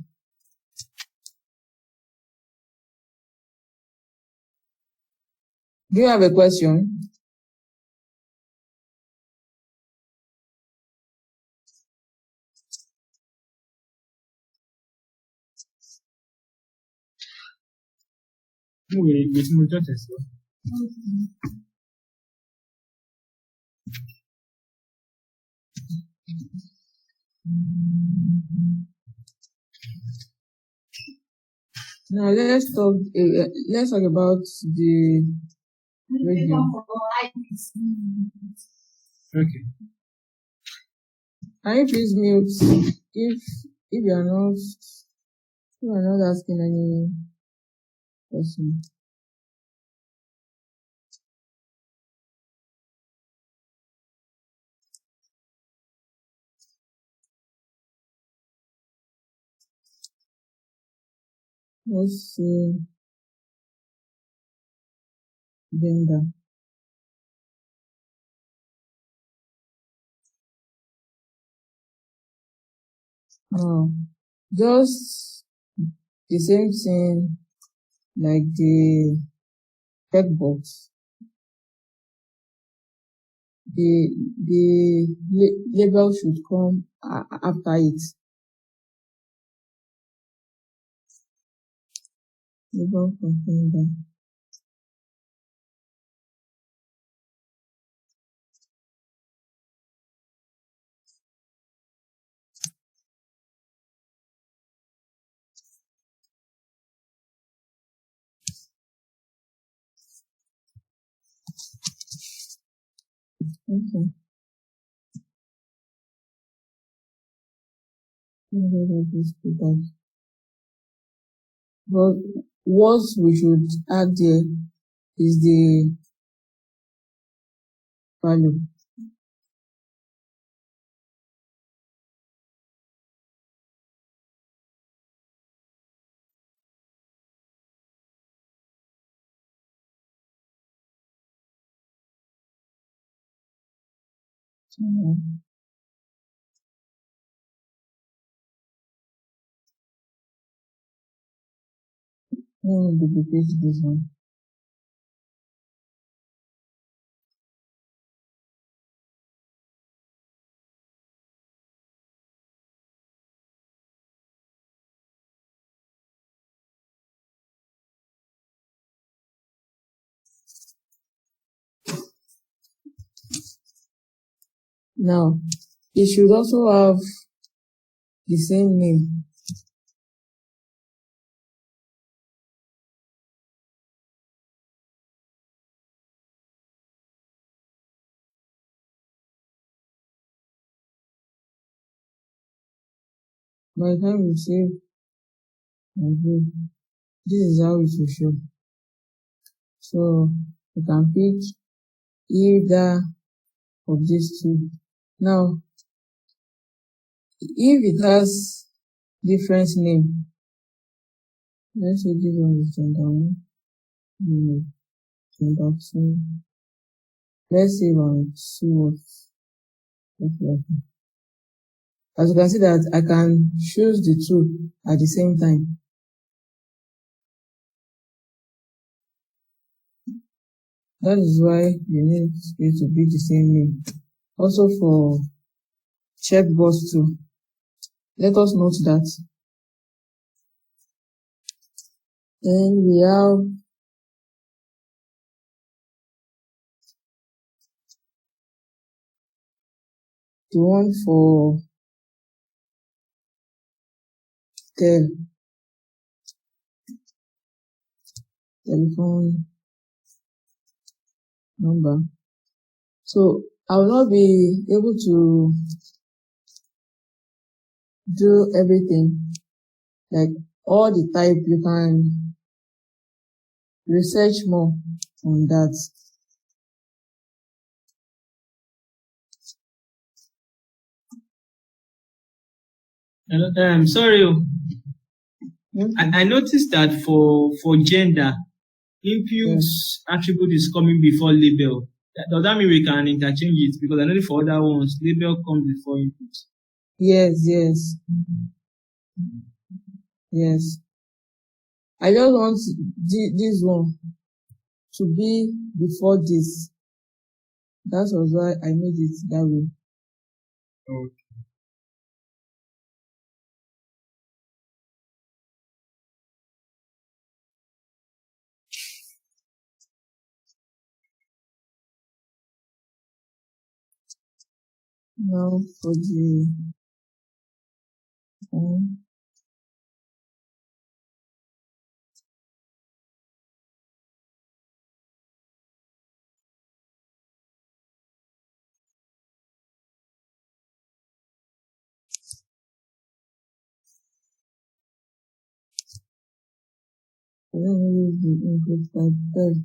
do you have a question? Now let's talk about the radio. Okay. Can you please mute if you are not asking any question? Let's see. Gender. Oh, just the same thing like the checkbox. The label should come after it. Label contender. Okay. But what we should add there is the value. Duplicate this one. Now, it should also have the same name. By the time you save, this is how it will show. So you can pick either of these two. Now, if it has different name, let's say this one is gender 1, gender 2. Let's save and see what happens. As you can see that I can choose the two at the same time. That is why you need it to be the same name. Also for checkbox too. Let us note that. Then we have the one for telephone number. So I will not be able to do everything, like all the type. You can research more on that. Sorry. I noticed that for gender, input attribute is coming before label. Does that mean we can interchange it? Because I know for other ones, label comes before input. Yes. I just want this one to be before this. That was why I made it that way. Okay. Now for the I don't use the input like that.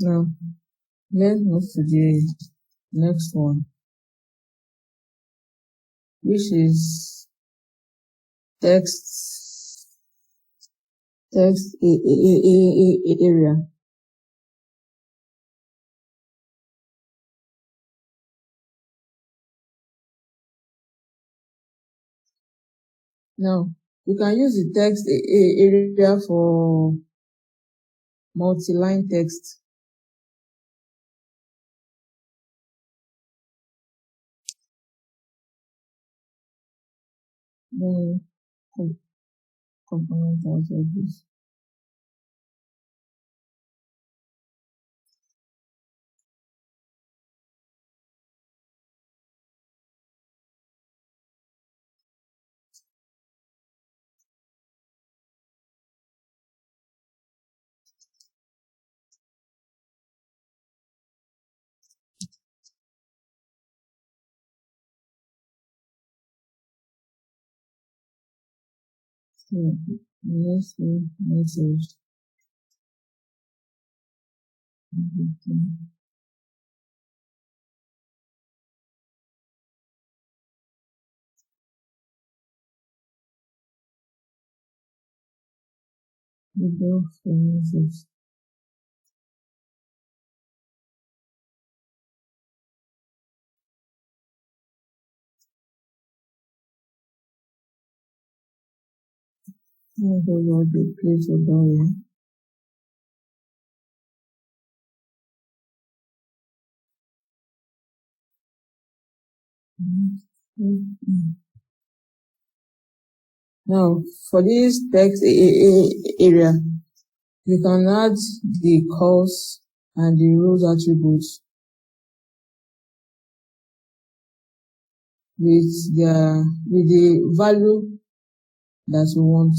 Now let's move to the next one, which is text area. Now you can use the text area for multi-line text. Then components outside this. So let's see message. Video for message. How about the place of barrier? Now, for this text area, you can add the course and the roles attributes with the value that you want.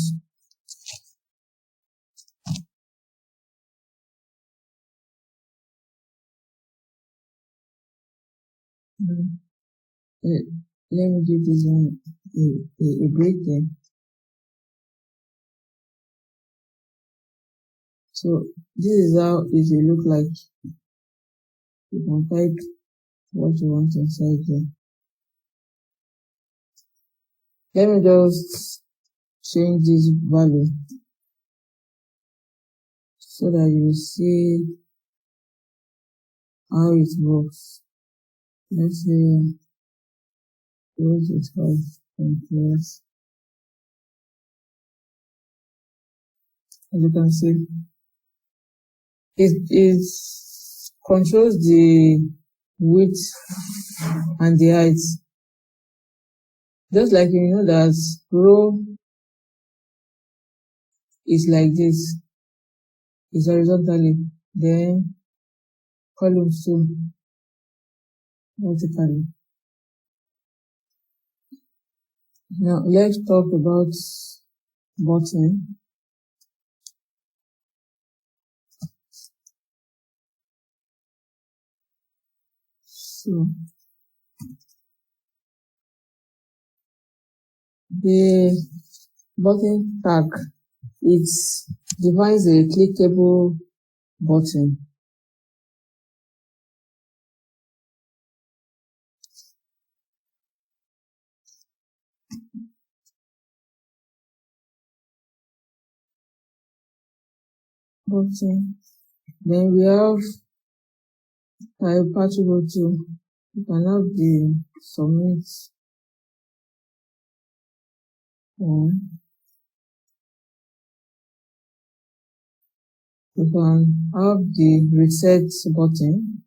Let me give this one a break there. So this is how it will look like. You can type what you want inside there. Let me just change this value so that you see how it works. Let's say close it off and press. As you can see, it controls the width and the height. Just like you know that row is like this, it's horizontally, then columns too vertically. Now let's talk about button. So the button tag, it defines a clickable button. Then we have type attribute too. You can have the submit one. You can have the reset button.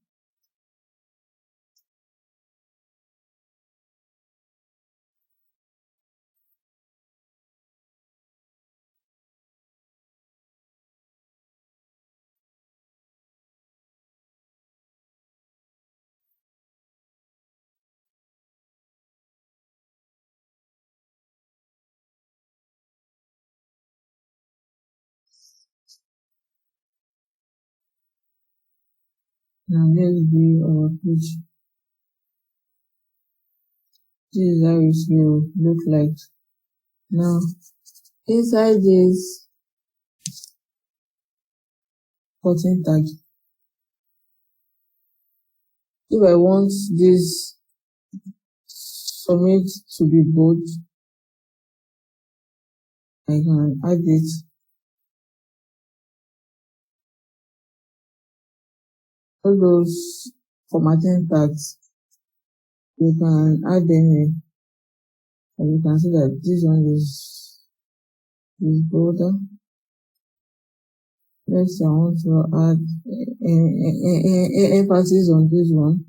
Now let's view our page. This is how it will look like. Now inside this button tag, if I want this submit to be bold, I can add it. All those formatting tags, you can add them in, and you can see that this one is bolder. Let's say I want to add emphasis on this one.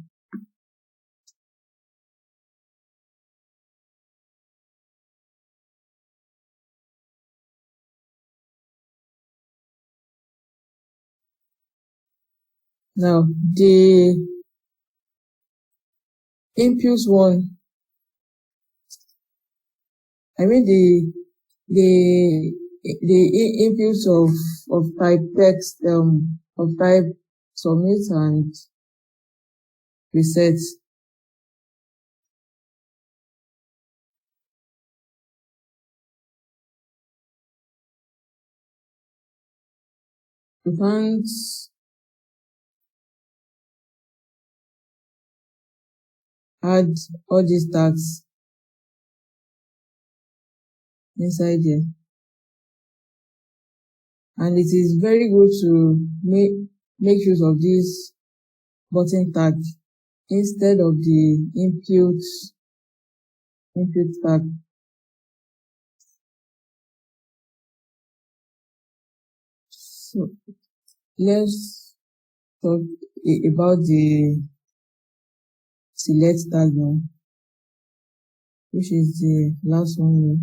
Now the input one, I mean the inputs of type text, of type submit and reset. You can't add all these tags inside there, and it is very good to make use of this button tag instead of the input tag. So let's talk about the select tag now, which is the last one here.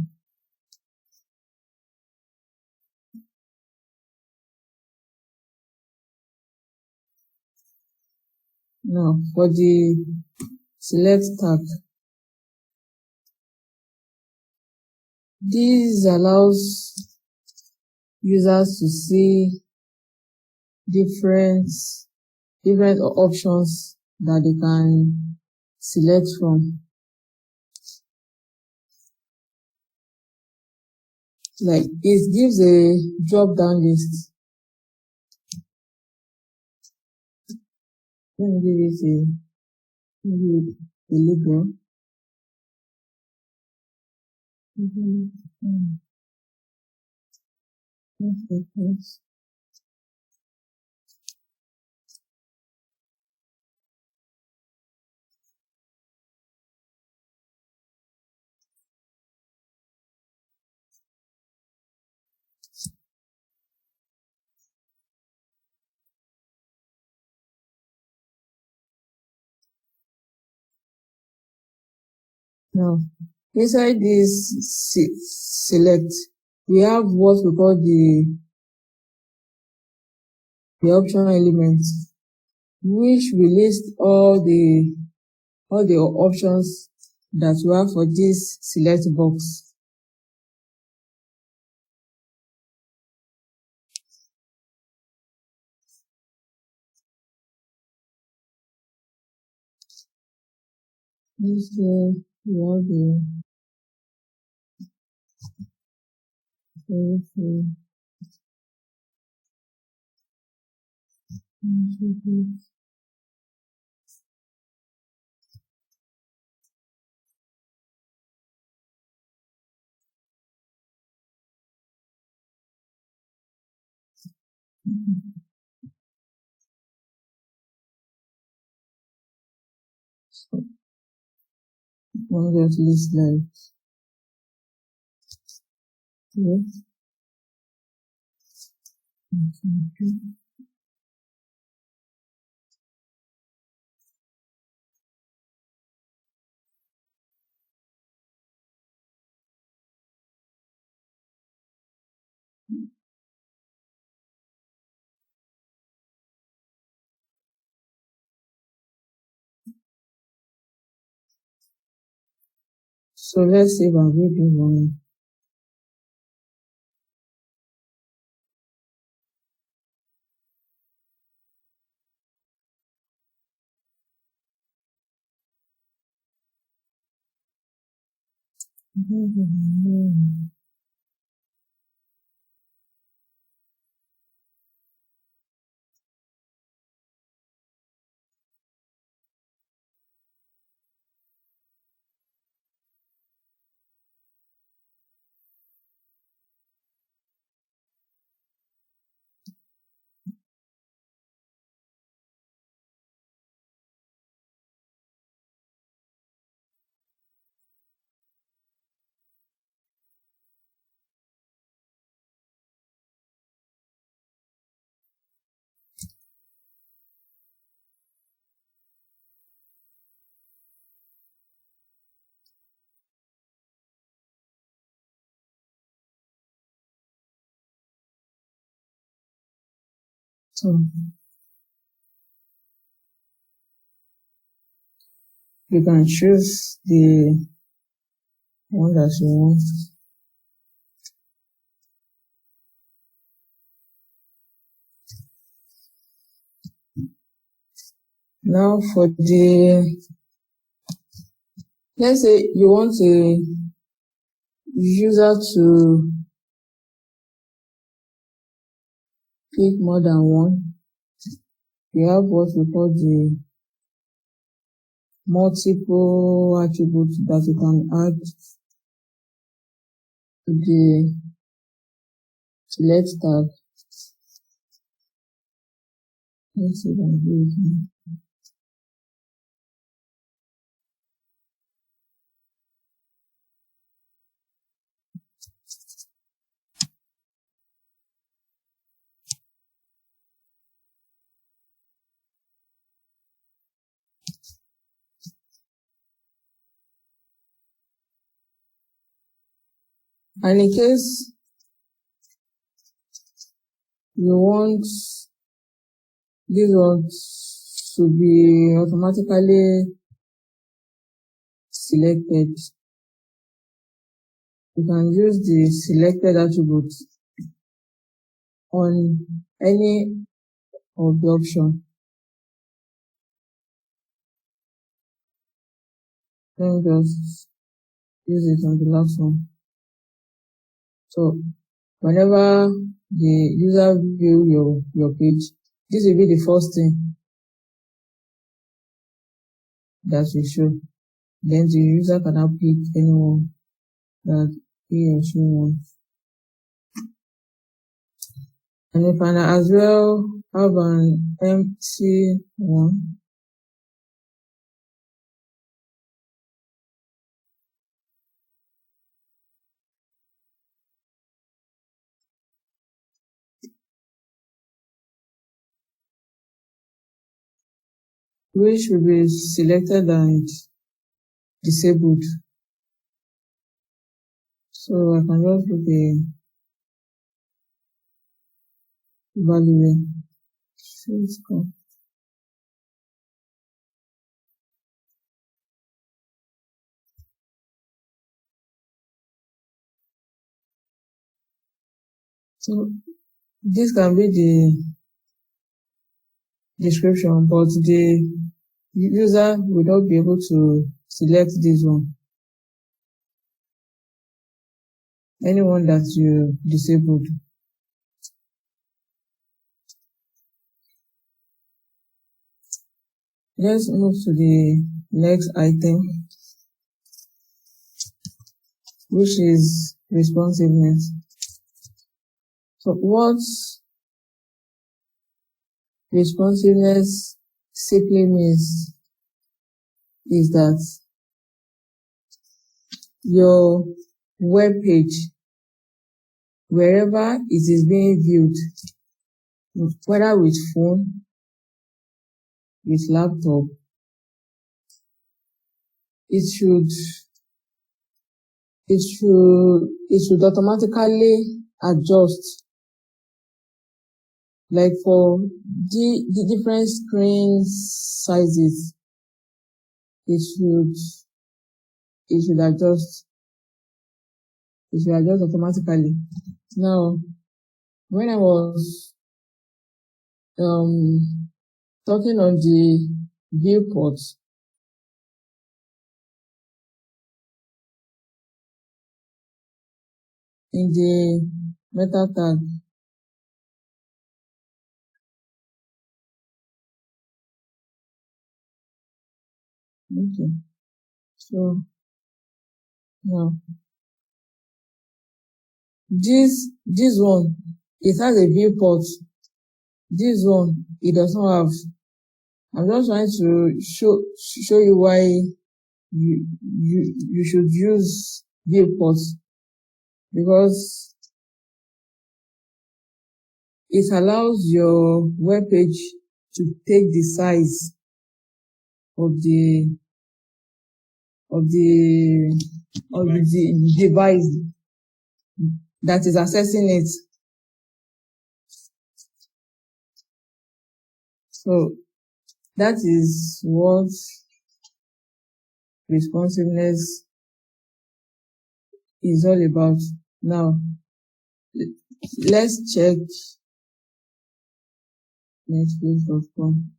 Now for the select tag, this allows users to see different options that they can select from. Like it gives a drop down list Let me give it a label. Now, inside this select, we have what we call the option element, which will list all the options that we have for this select box. This we have the one that list like yes. So let's save and redo one. So you can choose the one that you want. Now for let's say you want a user to pick more than one. You have what we call the multiple attributes that you can add to the select tab. Let's see if I do it now. And in case you want these ones to be automatically selected, you can use the selected attribute on any of the option. Let me just use it on the last one. So whenever the user view your page, this will be the first thing that we show. Then the user can now pick anyone that he or she wants. And you can as well have an empty one. Which will be selected and disabled. So I can just put a value. So this can be the description, but the user will not be able to select this one. Anyone that you disabled. Let's move to the next item, which is responsiveness. So what responsiveness simply means is that your web page, wherever it is being viewed, whether with phone, with laptop, it should automatically adjust. Like for the different screen sizes, it should adjust. It should adjust automatically. Now, when I was talking on the viewport, in the meta tag, okay, so now this one, it has a viewport. This one, it does not have. I'm just trying to show you why you should use viewports, because it allows your web page to take the size of the device that is accessing it. So that is what responsiveness is all about. Now, let's check Netflix.com.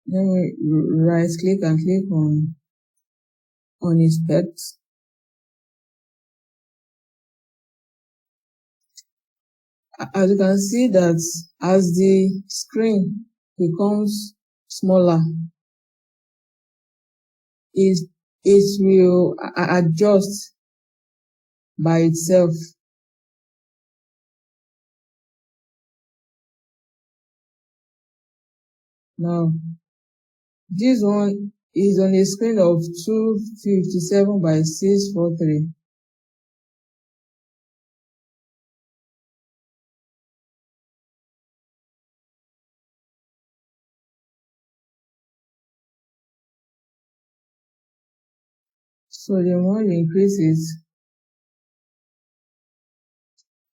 Then we right click and click on inspect. As you can see that as the screen becomes smaller, it will adjust by itself. Now, this one is on a screen of 257 by 643. So the more you increase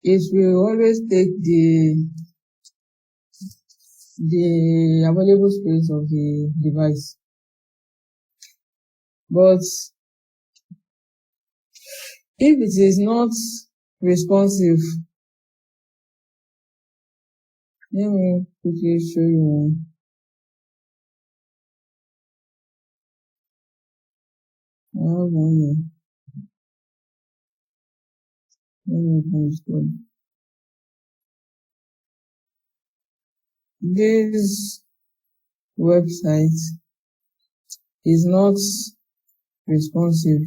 it will always take the available space of the device. But if it is not responsive, let me quickly show you. have one here. Let me open this code. This website is not responsive.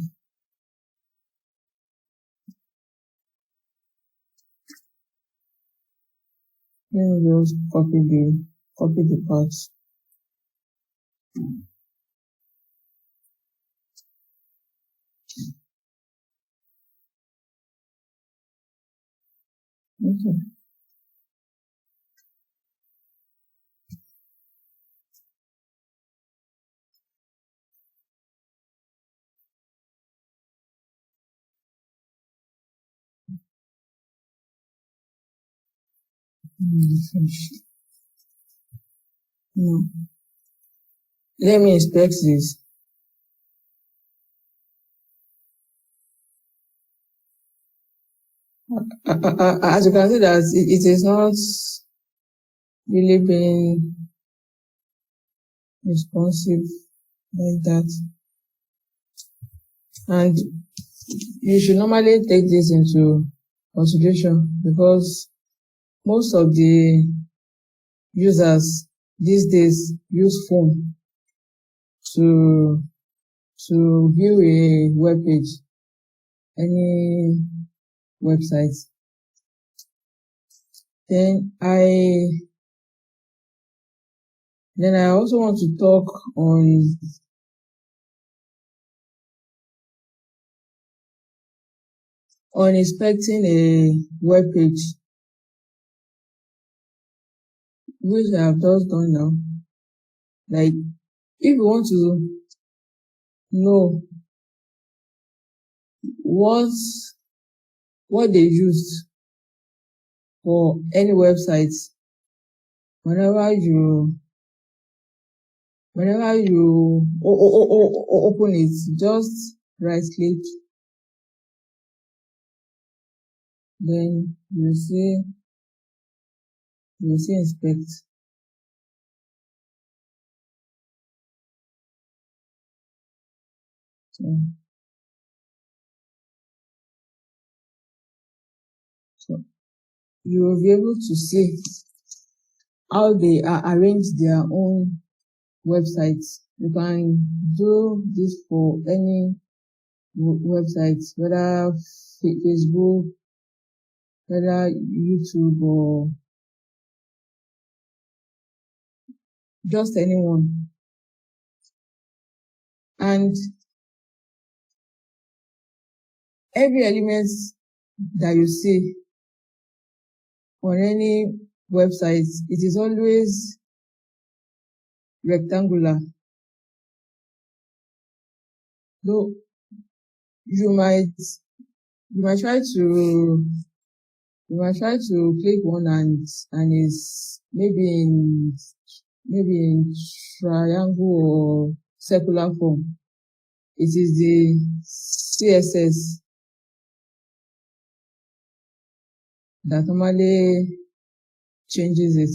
Let me just copy the parts. Okay. Refresh. No. Let me inspect this. As you can see that it is not really being responsive like that. And you should normally take this into consideration because most of the users these days use phone to view a web page, any website. Then I also want to talk on inspecting a web page, which I have just done now. Like, if you want to know what they used for any website, whenever you open it, just right click, then you see inspect. So you will be able to see how they arrange their own websites. You can do this for any website, whether Facebook, whether YouTube, or just anyone. And every element that you see on any website, it is always rectangular. Though you might try to click one and it's maybe in triangle or circular form. It is the CSS that normally changes it.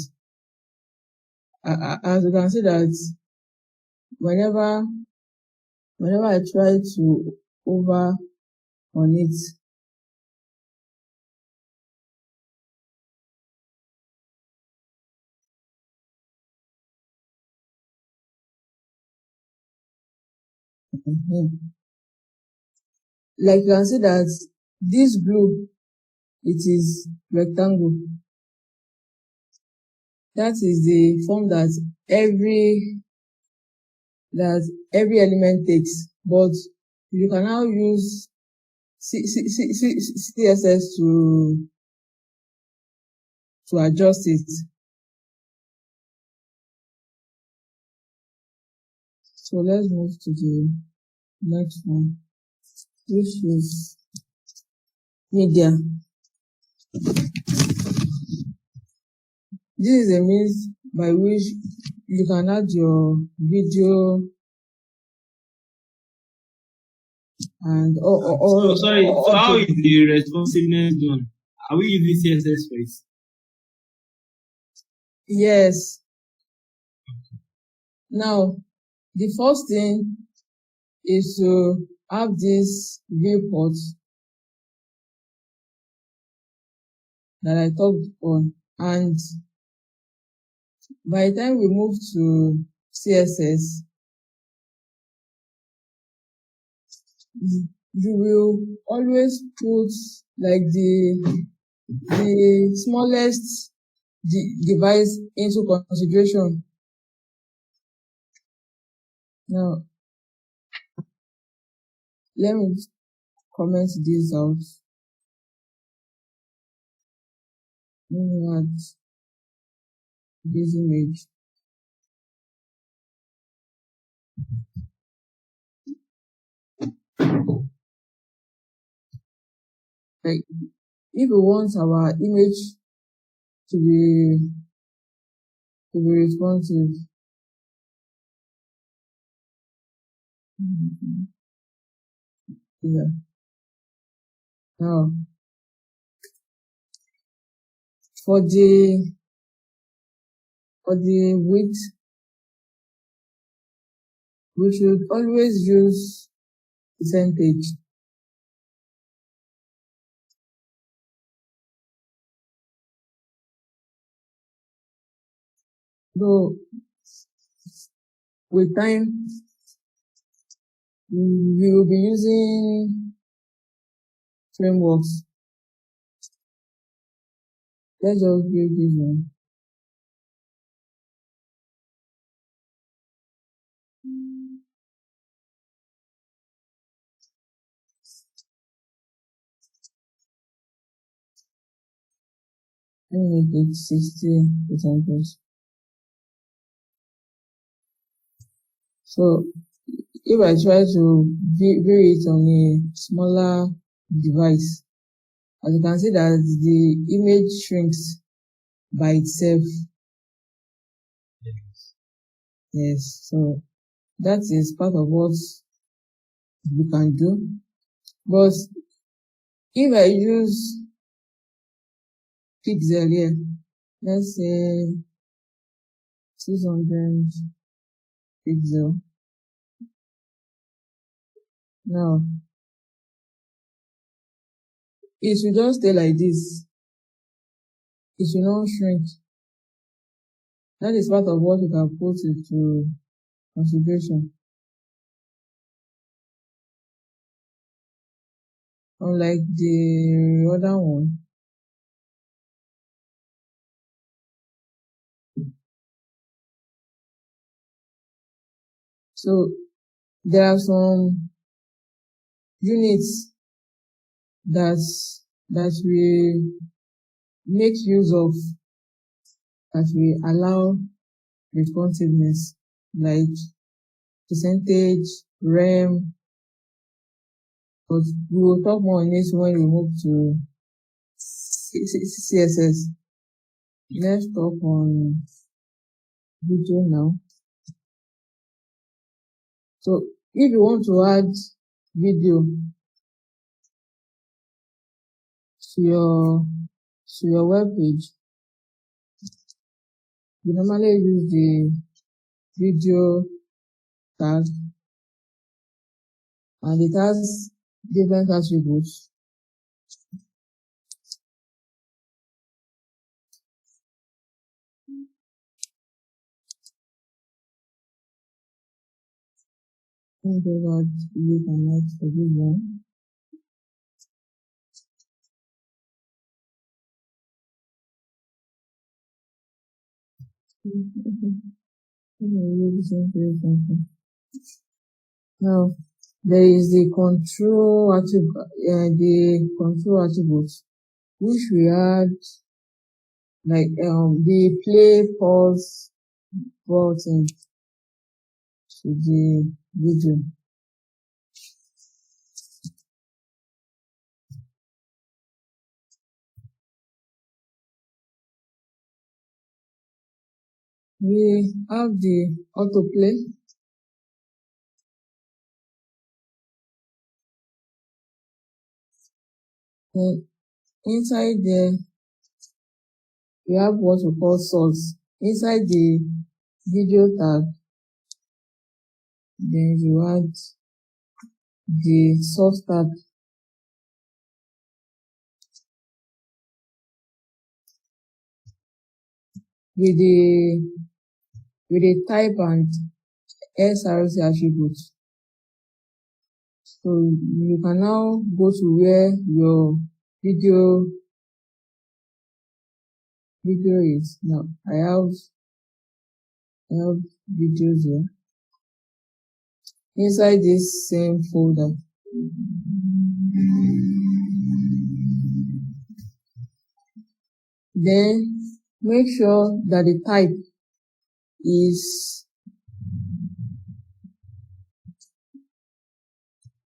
As you can see that whenever I try to hover on it, like you can see that this blue, it is rectangle. That is the form that every element takes, but you can now use CSS to adjust it. So let's move to the next one, which is media. This is a means by which you can add your video and sorry. So how is the responsiveness done? Are we using CSS for it? Yes. Now, the first thing is to have this viewport that I talked on, and by the time we move to CSS, you will always put like the smallest device into consideration. Now, let me comment this out. Let me add this image. Like, if we want our image to be responsive, yeah. Now, for the width, we should always use percentage. Though with time, we will be using frameworks. Let's just use this one. Let me make it 60%. So if I try to vary it on a smaller device, as you can see that the image shrinks by itself. Yes, so that is part of what we can do. But if I use pixel here, let's say 600 pixel. Now, it should just stay like this. It should not shrink. That is part of what you can put into consideration. Unlike the other one. So there are some units that we make use of, that we allow responsiveness, like percentage, rem, but we will talk more on this when we move to CSS. Let's talk on video now. So if you want to add video to your web page, you normally use the video tag, and it has different attributes. Let me go add you can add for this one. Now, there is the control attributes, which we add like the play pause button to the video. We have the autoplay. And inside there, we have what we call source. Inside the video tag, then you add the source tag. With the type and SRC attributes. So you can now go to where your video is. Now I have videos here. Inside this same folder, then make sure that the type is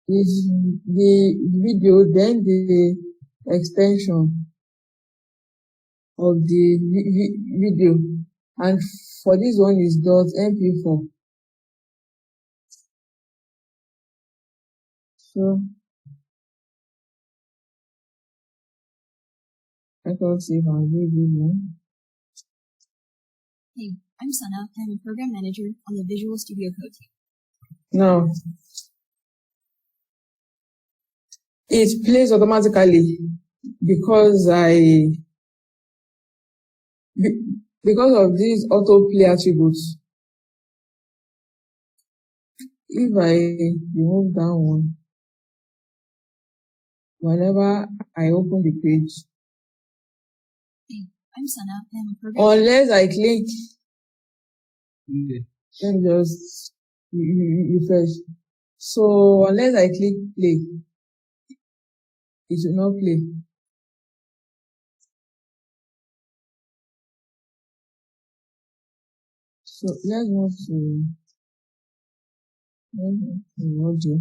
the video, then the extension of the video, and for this one is .mp4. So I can save and read this one. Hey, I'm Sana. I'm a program manager on the Visual Studio Code team. Now, it plays automatically because because of these autoplay attributes. If I remove that one, whenever I open the page, Hey, I'm Sana. I'm a program unless I click, Okay. let me just refresh. So unless I click play, it will not play. So let's move to audio.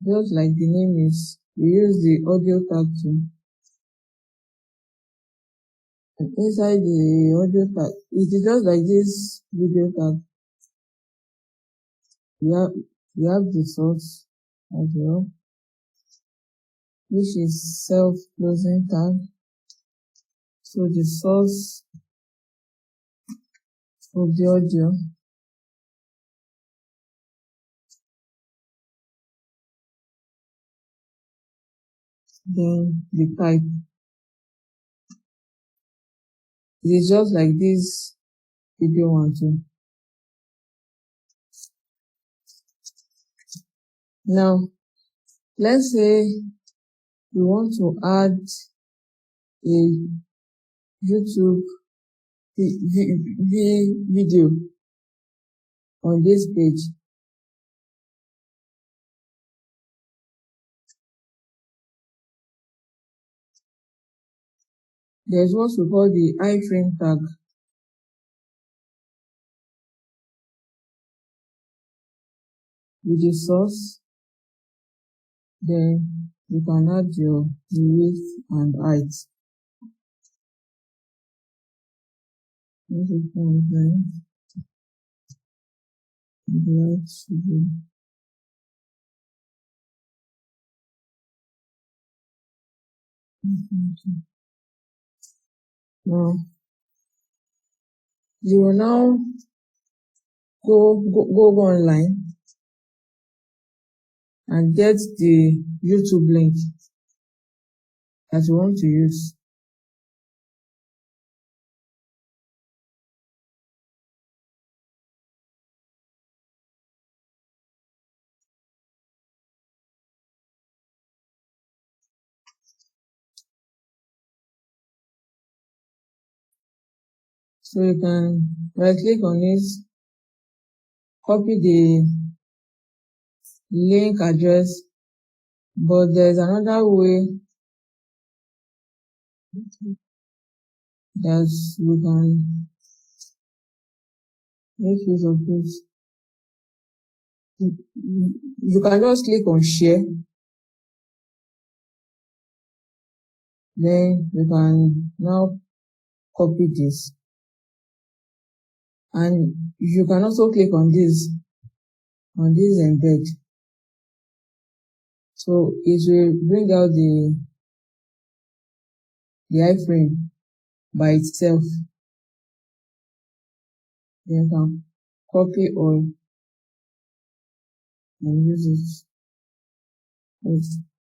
Just like the name is, we use the audio tag too. And inside the audio tag, it is just like this video tag. We have the source as well, which is self-closing tag. So the source of the audio, then the type. It is just like this video one too. Now, let's say we want to add a YouTube video on this page. There's what we call the iframe tag. With the source, then you can add your width and height. This is point nine. The height should be now. You will now go online and get the YouTube link that you want to use. So you can right click on this, copy the link address, but there's another way that we can make use of this. You can just click on share, then you can now copy this, and you can also click on this embed. So it will bring out the iframe by itself. Then I can copy all and use it.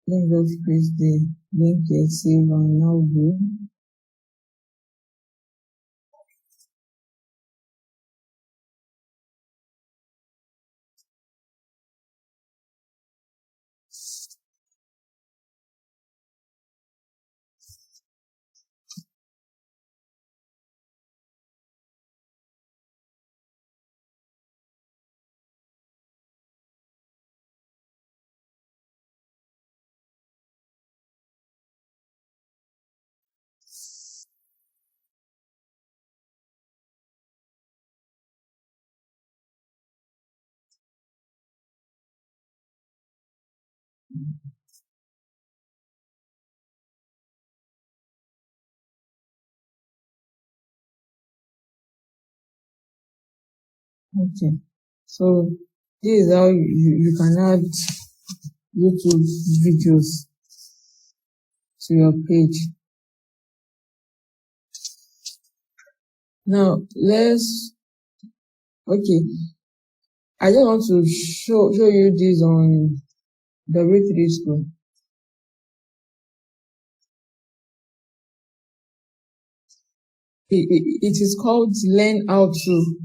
Let me just paste the link here, save and now go. Okay, so this is how you can add YouTube videos to your page. Now I just want to show you this on Day2 school. It is called Learn How To.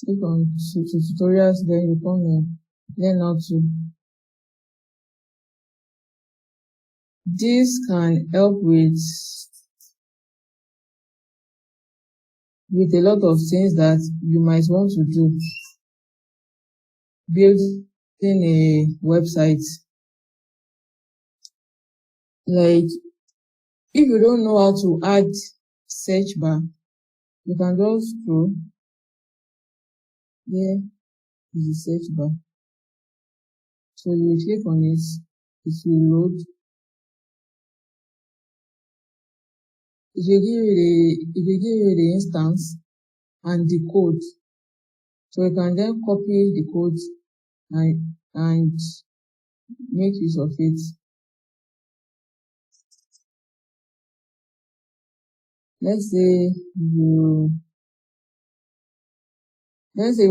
Click on tutorials, then you come here, Learn How To. This can help with a lot of things that you might want to do. Building a website. Like, if you don't know how to add search bar, you can just scroll. Here is the search bar. So you click on it, it will load. It will give you the instance and the code. So you can then copy the code and make use of it. Let's say you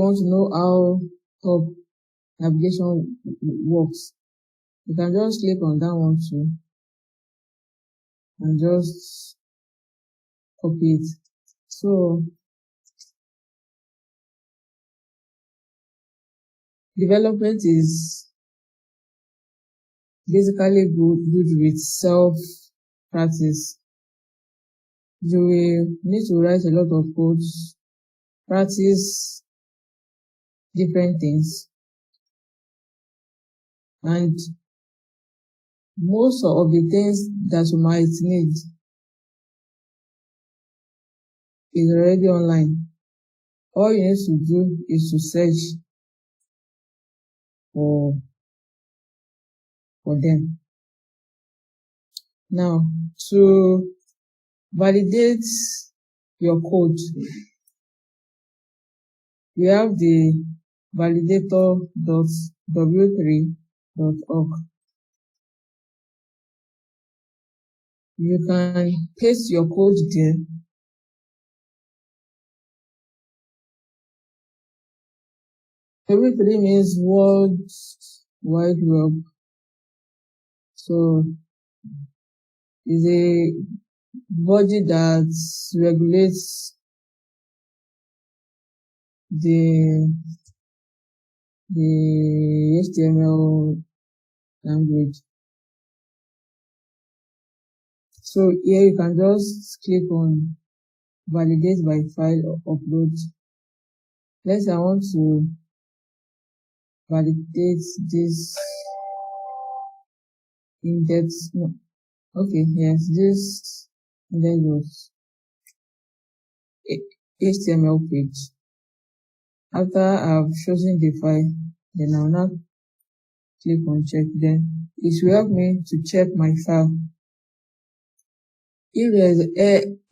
want to know how top navigation works. You can just click on that one too and just copy it. So development is basically good with self-practice. You will need to write a lot of codes, practice different things, and most of the things that you might need is already online. All you need to do is to search for them. Now, to validate your code, we have the validator.w3.org. You can paste your code there. W3 means World Wide Web. So it's a body that regulates the HTML language. So here you can just click on validate by file or upload. Let's say I want to validate this index. No. Okay, yes, this index HTML page. After I've chosen the file, then I'll now click on check. Then it will help me to check my file. If there's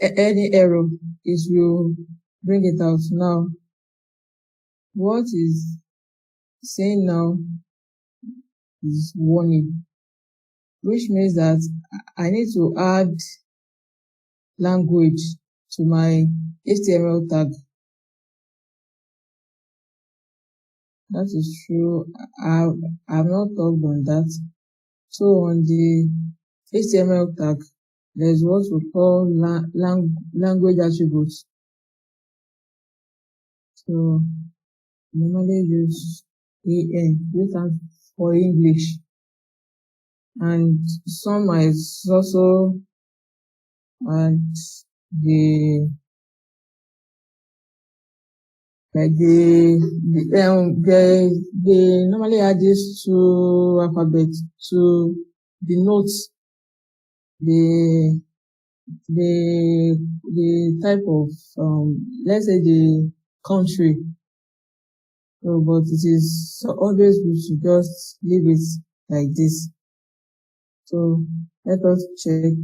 any error, it will bring it out. Now, what is saying now is warning. which means that I need to add language to my HTML tag. That is true. I've not talked on that. So on the HTML tag, there's what we call language attributes. So normally use AN, which stands for English. And some is also and they normally add these two alphabets to denote the type of let's say the country. So, but it is always good to just leave it like this. So let us check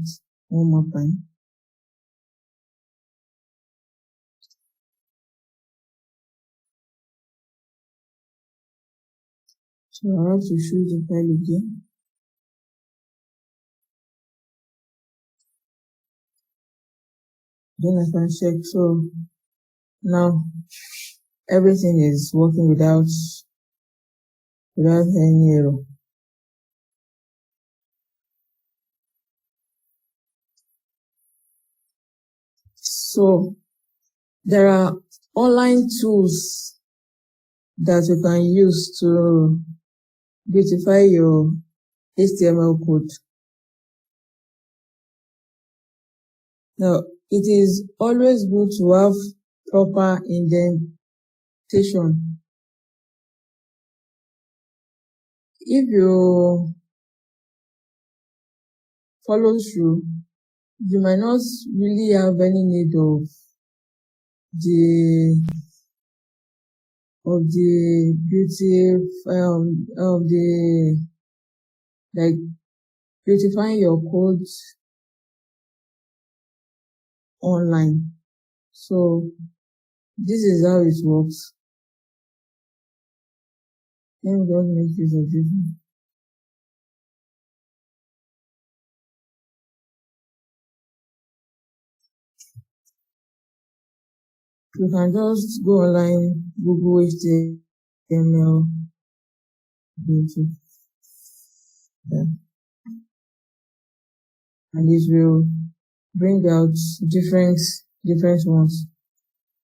one more time. So I have to choose the file again. Then I can check. So now everything is working without any error. So there are online tools that you can use to beautify your HTML code. Now, it is always good to have proper indentation. If you follow through, you might not really have any need of the beautifying your code online. So this is how it works. Let me just make use of this. You can just go online, Google HTML, yeah. And this will bring out different ones.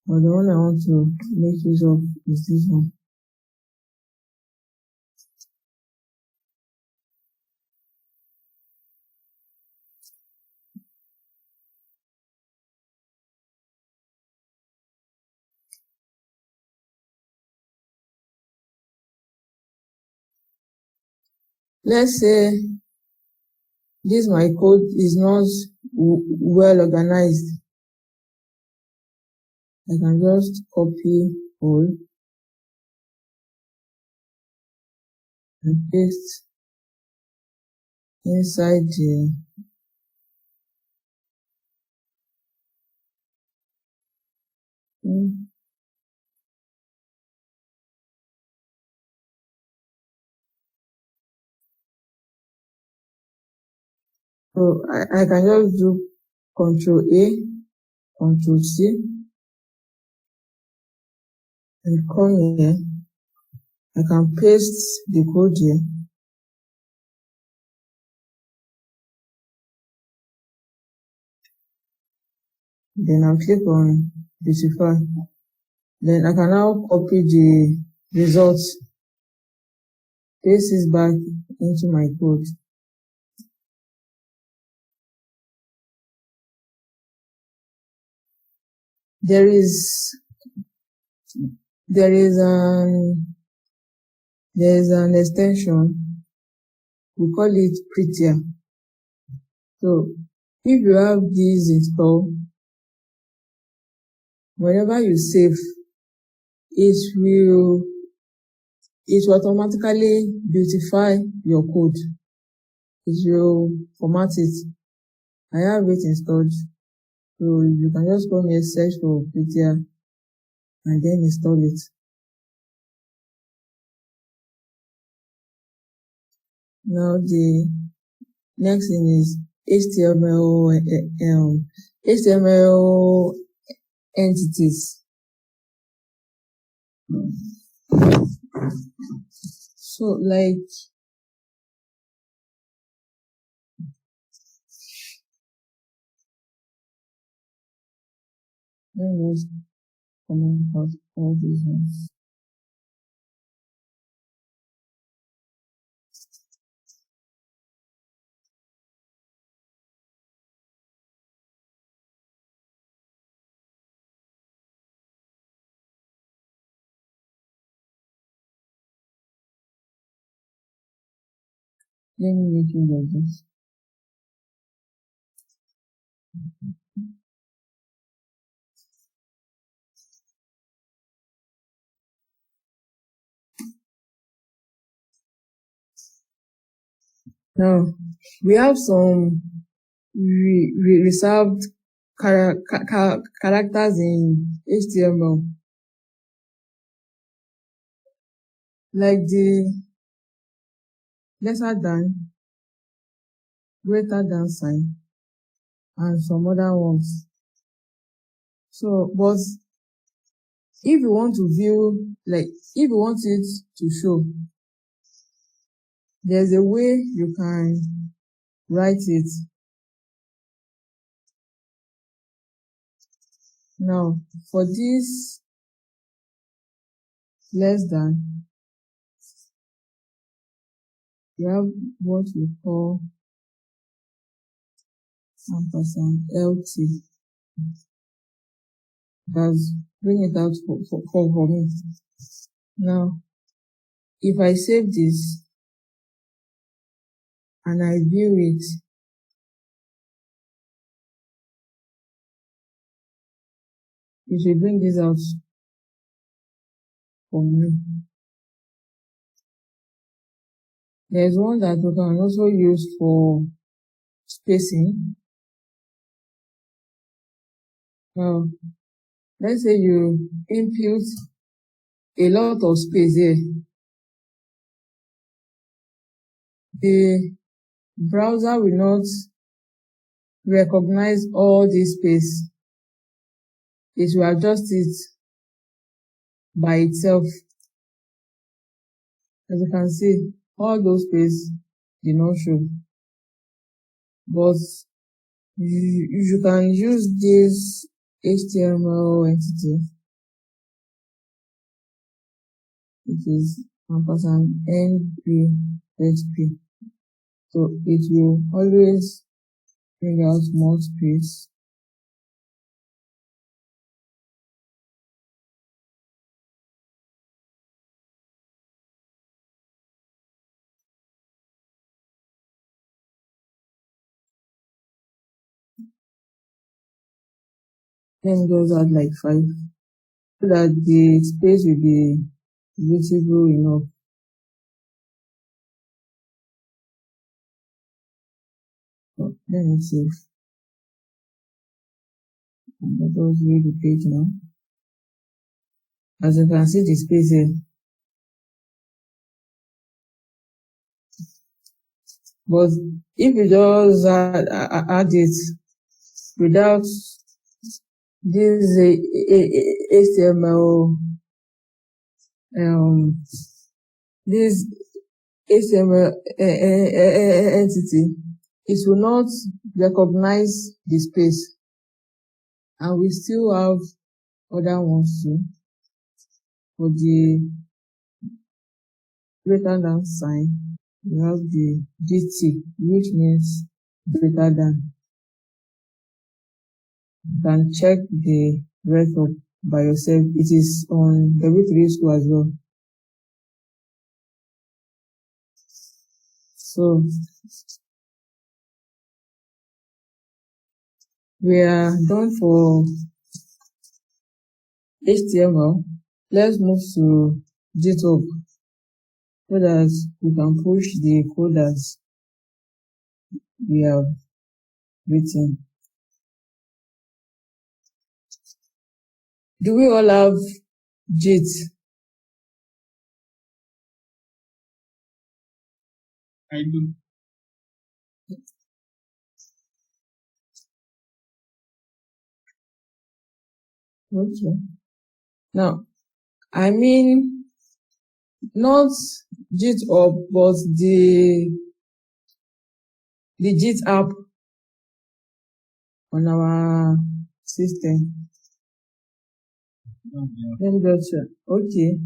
But the one I want to make use of is this one. Let's say my code is not well organized. I can just copy all and paste inside the So I can just do Control A, Control C, and come here. I can paste the code here. Then I'll click on Beautify. Then I can now copy the results, paste this back into my code. There is an extension, we call it Prettier. So if you have this installed, whenever you save, it will automatically beautify your code. It will format it. I have it installed. So you can just come here, search for Prettier, and then install it. Now Next thing is HTML entities. So like let me just comment out all these ones. Let me make it like this. Now we have some reserved characters in HTML, like the lesser than, greater than sign, and some other ones. So, but if you want to view, like if you want it to show, there's a way you can write it. Now, for this less than, you have what we call $LT. That's bring it out for me. Now, if I save this and I view it, it will bring this out for me. There's one that we can also use for spacing. Now, let's say you input a lot of space here. The browser will not recognize all this space. It will adjust it by itself. As you can see, all those space did not show. But you can use this HTML entity. It is $NPHP. So it will always bring out more space. Then goes out like 5, so that the space will be visible enough. So let me save. And let us read the page now. As you can see, the space here. But if you just add it without this HTML, this HTML entity, it will not recognize the space, and we still have other ones too. For the greater than sign, we have the GT, which means greater than. You can check the rest up by yourself. It is on W3 school as well. So we are done for HTML. Let's move to GitHub so that we can push the code that we have written. Do we all have Git? I do. Okay. Now, I mean, not GitHub, but the Git app on our system. Let me just check. Okay.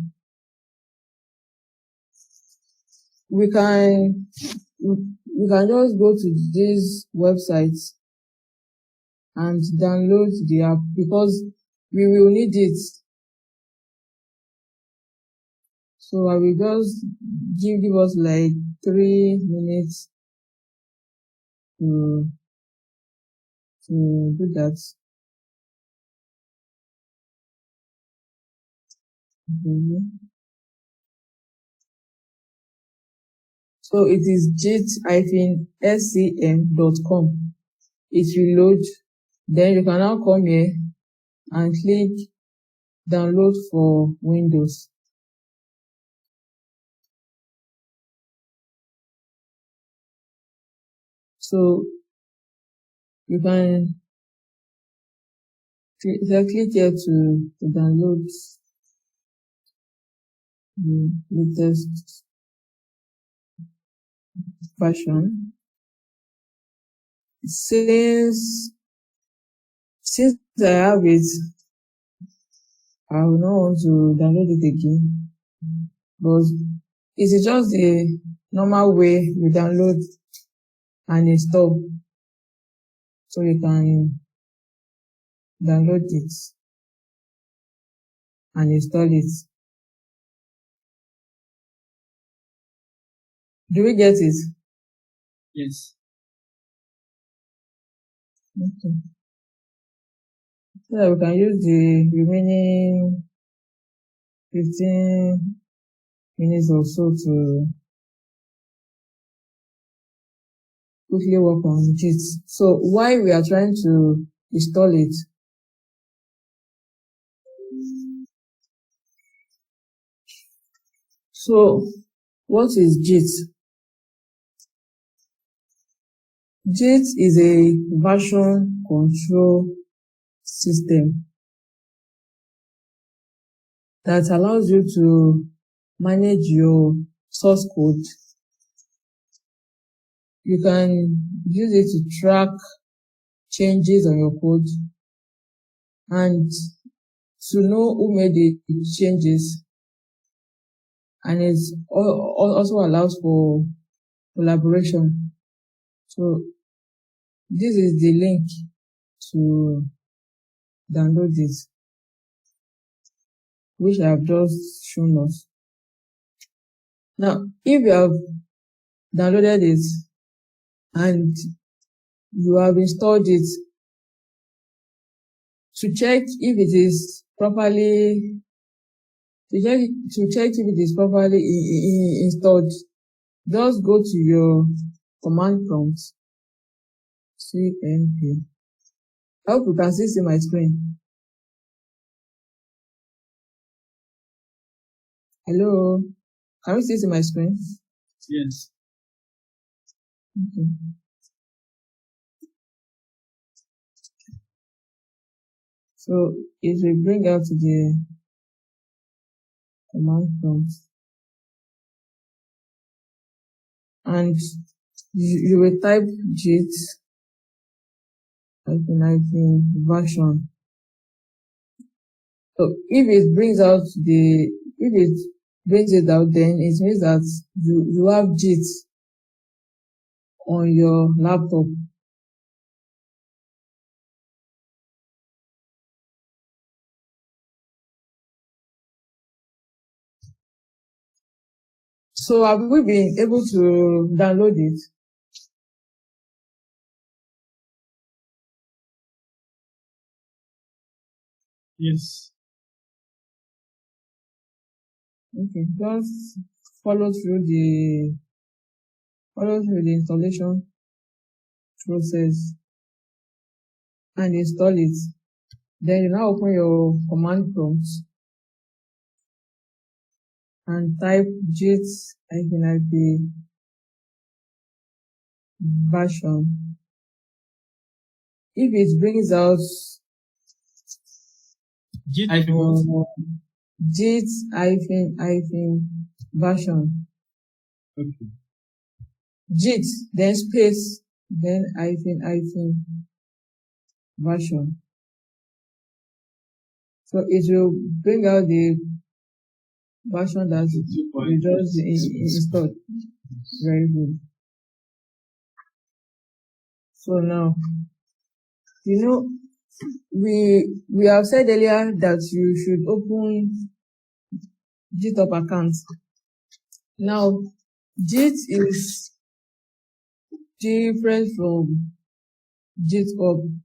We can just go to this website and download the app because we will need it. So I will just give us like 3 minutes to do that. Okay. So it is git-scm.com. It will load. Then you can now come here and click download for Windows. So you can click here to download the latest version. Since I have it, I will not want to download it again, but it is just the normal way you download and install. So you can download it and install it. Do we get it? Yes. Okay. So that we can use the remaining 15 minutes or so to quickly work on Git. So while we are trying to install it, so what is Git? Git is a version control system that allows you to manage your source code. You can use it to track changes on your code and to know who made the changes, and it also allows for collaboration. So this is the link to download it, which I have just shown us. Now, if you have downloaded it and you have installed it, to check if it is properly installed, just go to your command prompt, cmp. I hope you can still see my screen. Hello, can you still see my screen? Yes. Okay. So it will bring out the command prompt, and you will type git version. So if it brings it out, then it means that you have Git on your laptop. So have we been able to download it? Yes. Okay, just follow through the installation process and install it. Then you now open your command prompt and type git version. If it brings out Git hyphen what? Git hyphen version. Okay. Git, then space, then hyphen version. So it will bring out the version that we just installed. Very good. So now, we have said earlier that you should open GitHub account. Now, Git is different from GitHub.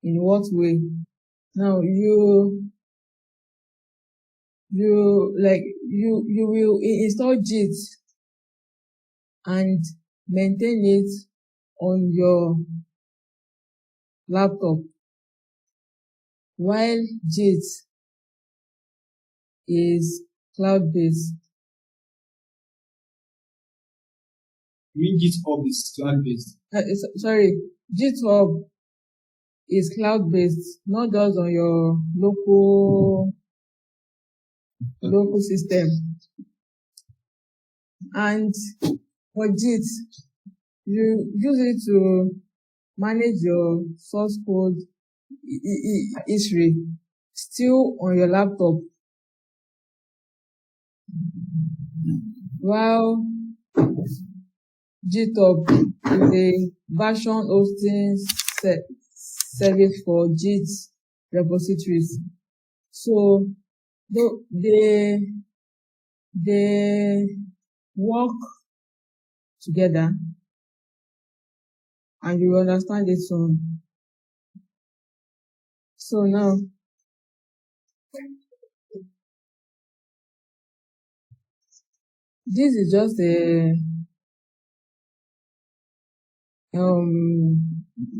In what way? Now, you will install Git and maintain it on your laptop, while Git is cloud-based. You mean GitHub is cloud-based? Sorry, GitHub is cloud-based, not just on your local system. And for Git, you use it to manage your source code history still on your laptop, while GitHub is a version hosting service for Git repositories. So they work together, and you will understand it soon. So now, this is just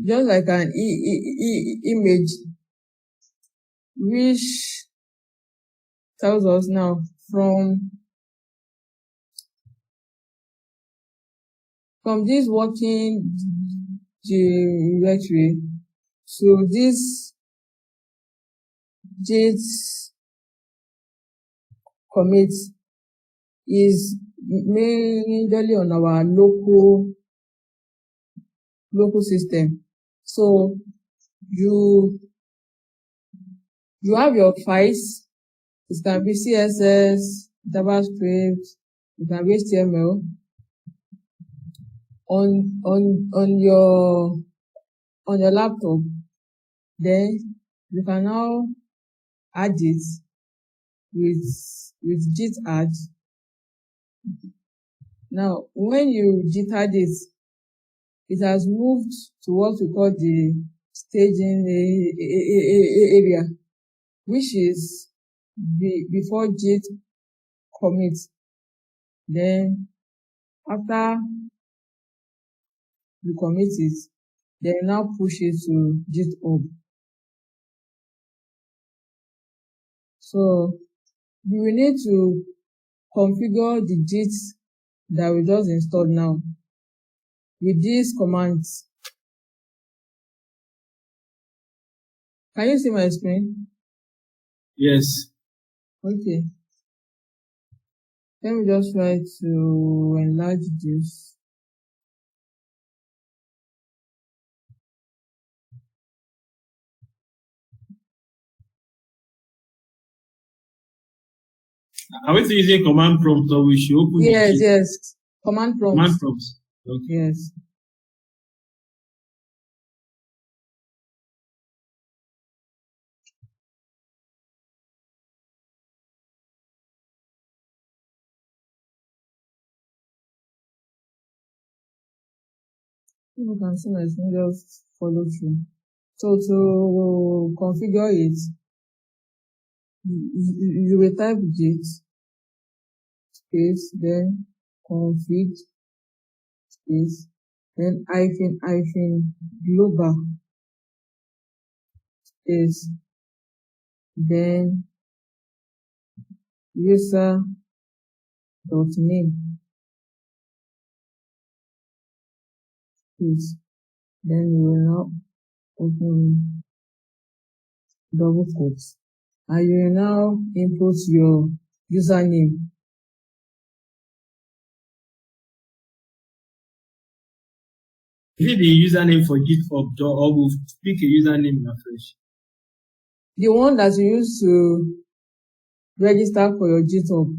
just like an image which tells us now from this working directory to this Git commit is mainly on our local system. So you have your files. It can be CSS, JavaScript, it can be HTML on your laptop. Then you can now add it with Git add. Now, when you Git add it, it has moved to what we call the staging area, which is before Git commit. Then after you commit it, then now push it to GitHub. So you will need to configure the Git that we just installed now with these commands. Can you see my screen? Yes. Okay. Let me just try to enlarge this. Are we still using command prompt, or we should open Yes. Command prompt. Command prompts. Okay. Yes. You can see my screen, just follow through. So to configure it, you will type Git space, then config space, then hyphen global space, then user dot name space. Then you will now open double quotes. and you now input your username. Is it the username for GitHub or we'll pick a username afresh? The one that you use to register for your GitHub.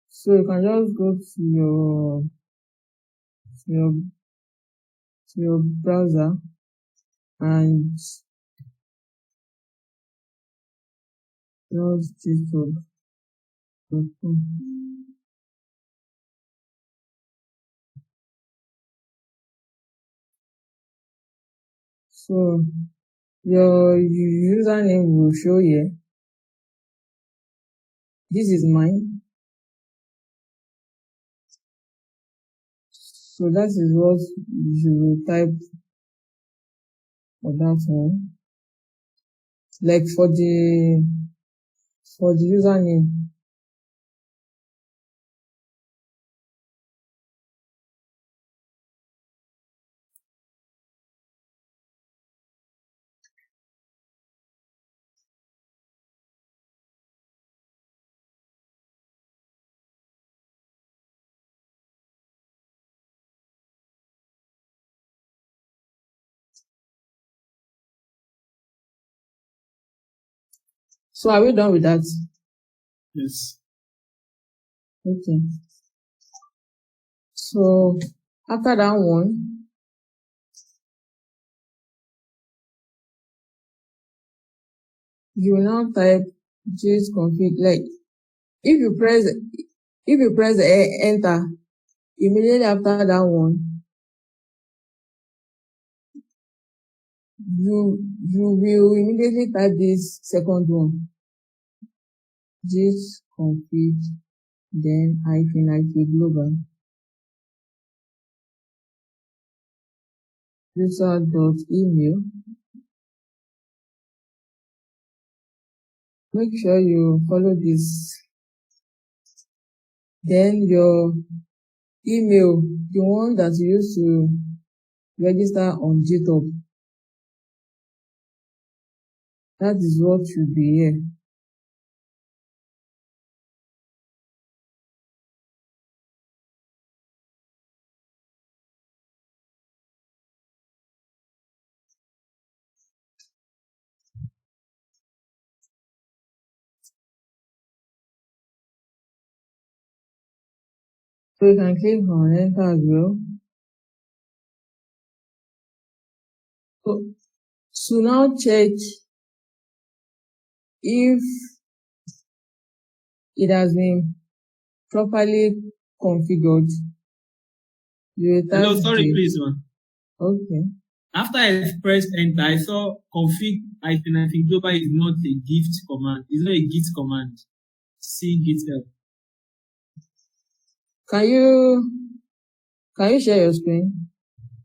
So you can just go to your browser and browse GitHub. So your username will show here. This is mine. So that is what you will type for that one. Like for the username. So are we done with that? Yes. Okay. So after that one, you will now type git-config. Like if you press enter immediately after that one, you will immediately type this second one, git-config, then -, global user.email. Make sure you follow this. Then your email, the one that you use to register on GitHub, that is what should be here. So you can click on enter as well. So now check if it has been properly configured. You will type Hello, sorry, please, man. Okay. After I pressed enter, I saw config -, global is not a gift command. It's not a git command. See git help. Can you share your screen?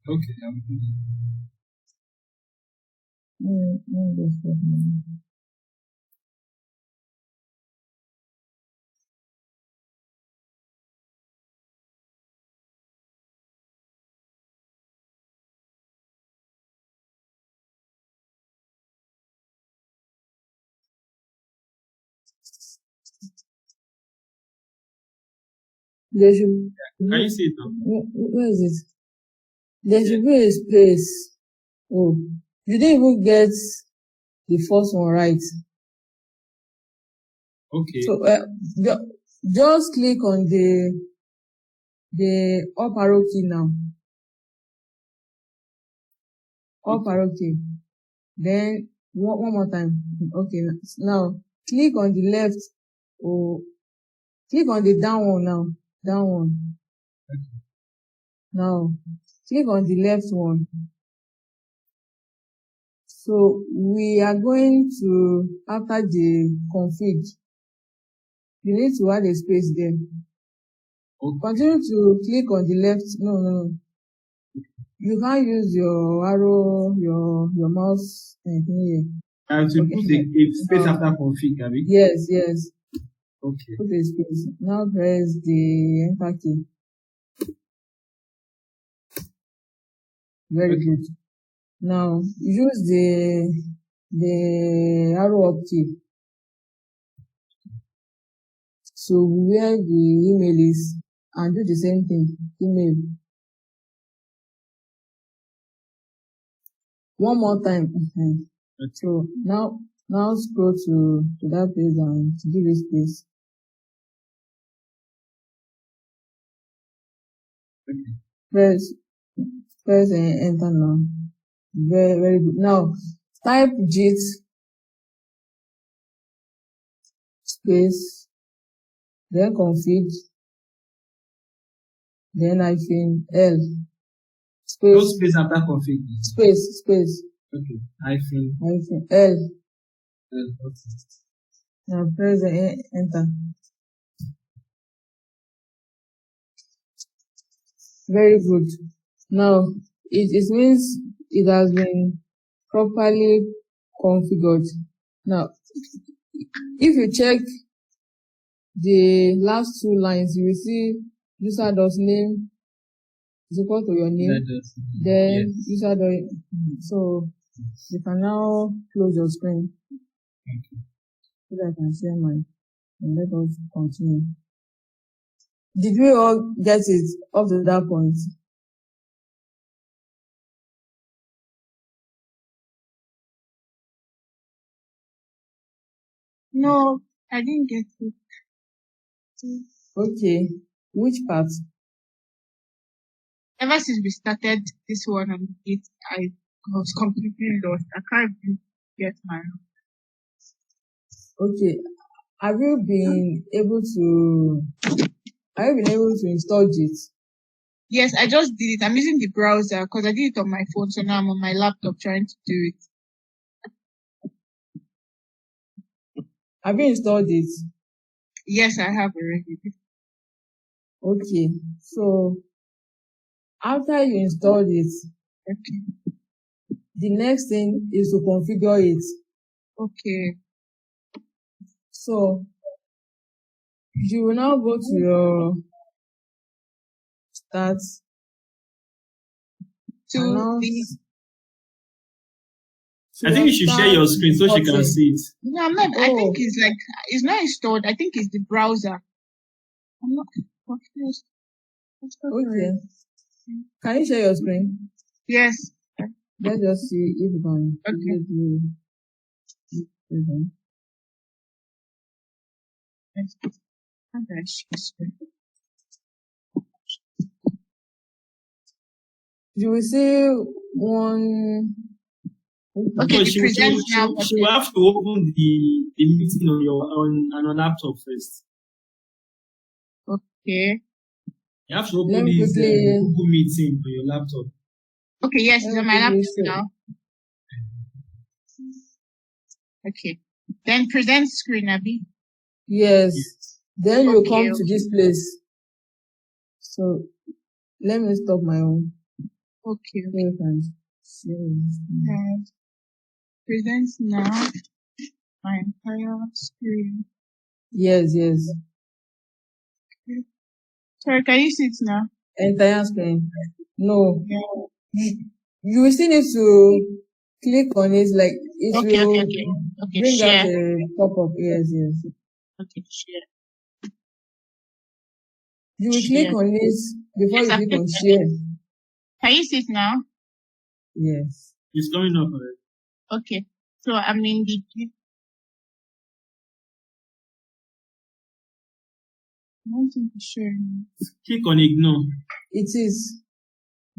Okay. There should Can you see it now? where is it? There should be a space. Oh, you didn't even get the first one right. Okay. So just click on the up arrow key now. Up arrow key. Then one more time. Okay. Now click on the left. Oh, click on the down one now. Down one. Now click on the left one. So we are going to, after the config, you need to add a space there. Okay. Continue to click on the left. No. You can't use your arrow, your mouse here. I have to put a space after config, Abby? Yes. Okay. Put a space. Now press the enter key. Very good. Now use the arrow up key. So where the email is, and do the same thing, email. One more time. So now scroll to that page and give it space. Press enter now. Very, very good. Now type Git space, then config, then -L space. No space after config. Space. Okay. -L. L. Okay. Now press enter. Very good. Now it means it has been properly configured. Now if you check the last two lines, you will see user.name is equal to your name, then yes. User. So you can now close your screen so that I can share mine, and let us continue. Did we all get it up to that point? No, I didn't get it. Okay, which part? Ever since we started this one on it, I was completely lost. I can't even get mine. Okay, have you been able to install Git? Yes, I just did it. I'm using the browser because I did it on my phone, so now I'm on my laptop trying to do it. Have you installed it? Yes, I have already. Okay, so after you installed it, okay, the next thing is to configure it. Okay. So you will now go to your start. I think you should share your screen so she can see it. No, I'm not. I think it's not installed. I think it's the browser. I'm not confused. Okay. Can you share your screen? Yes. Let's just see if we can. You will see one. Okay, she will have to open the meeting on your laptop first. Okay. You have to open this Google meeting on your laptop. Okay, yes, it's on my laptop now. Okay. Then present screen, Abby. Yes. Then you come to this place. So let me stop my own. Okay. Present now my entire screen. Yes. Okay. Sorry, can you see it now? Entire screen. No. Yeah. You will still need to click on it, like it will bring share. out a pop-up. Yes. Okay, share. You will click on it before you click on share. Can you see it now? Yes. It's coming up already. Okay. So I'm in the I want to share. Click on ignore. It is.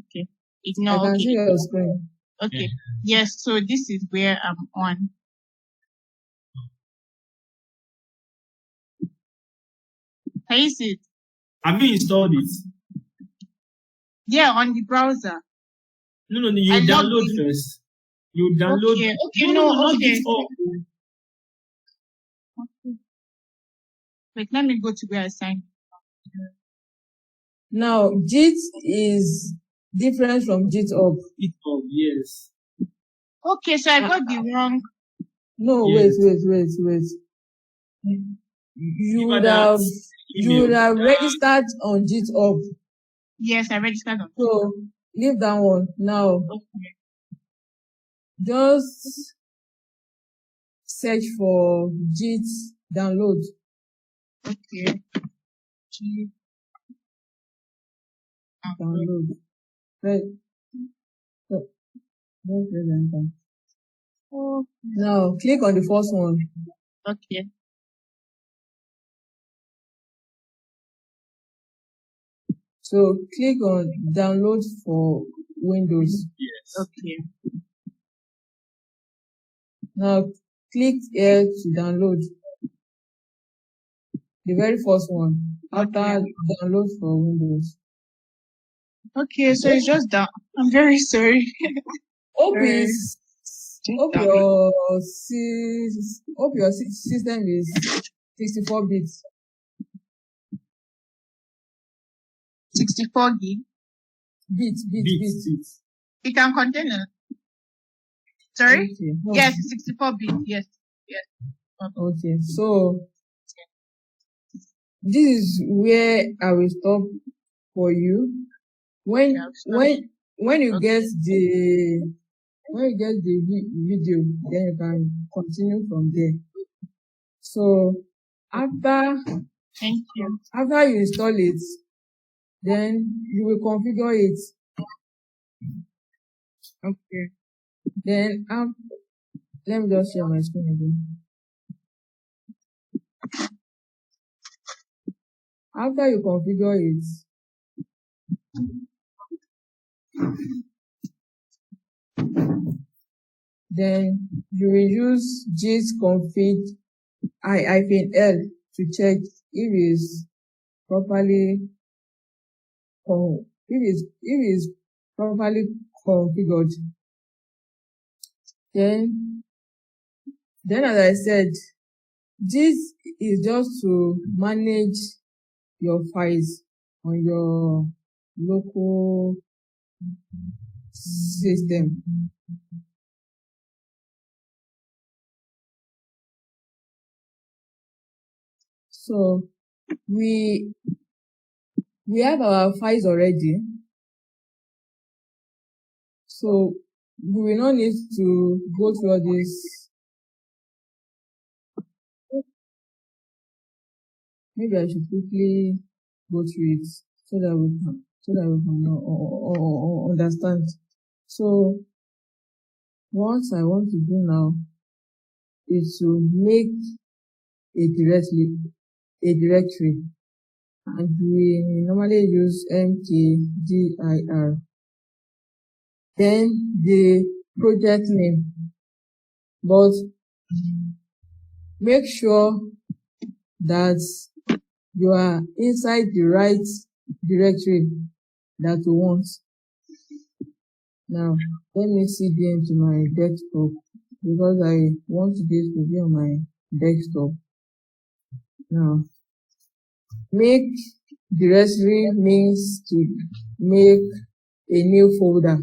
Okay. Ignore. I can see your screen. Okay. Yes. So this is where I'm on. Can you see it? Have you installed it? Yeah, on the browser. No. You download first. You download. Okay. Not Git up. Okay. Wait, let me go to where I signed. Now, Git is different from GitHub. GitHub, yes. Okay, so I got the wrong. No, yes. Wait. You would have registered on GitHub. Yes, I registered on. So leave that one now. Okay. just search for Git download. Okay. Download. Press enter. Oh, Now click on the first one. okay. So click on download for Windows. Yes. Okay. Now click here to download. The very first one after Okay. download for Windows. Okay, so it's just that. I'm very sorry. Hope Sorry. is Just hope download. your system is 64 bits. 64 gig. Bits. It can contain it. Sorry? Okay. No. Yes, 64 bit. Yes. Okay. So this is where I will stop for you. When Yeah, sorry. when you Okay. get the video, then you can continue from there. So after Thank you. you install it, then you will configure it. Okay. Then let me just share my screen again. After you configure it, then you will use git-config -l to check if it's properly configured. Then as I said, this is just to manage your files on your local system. So we have our files already. So we will not need to go through all this. Maybe I should quickly go through it so that we can understand. So what I want to do now is to make a directory, and we normally use mkdir. Then the project name, but make sure that you are inside the right directory that you want. Now, let me CD into my desktop because I want this to be on my desktop. Now, make directory means to make a new folder.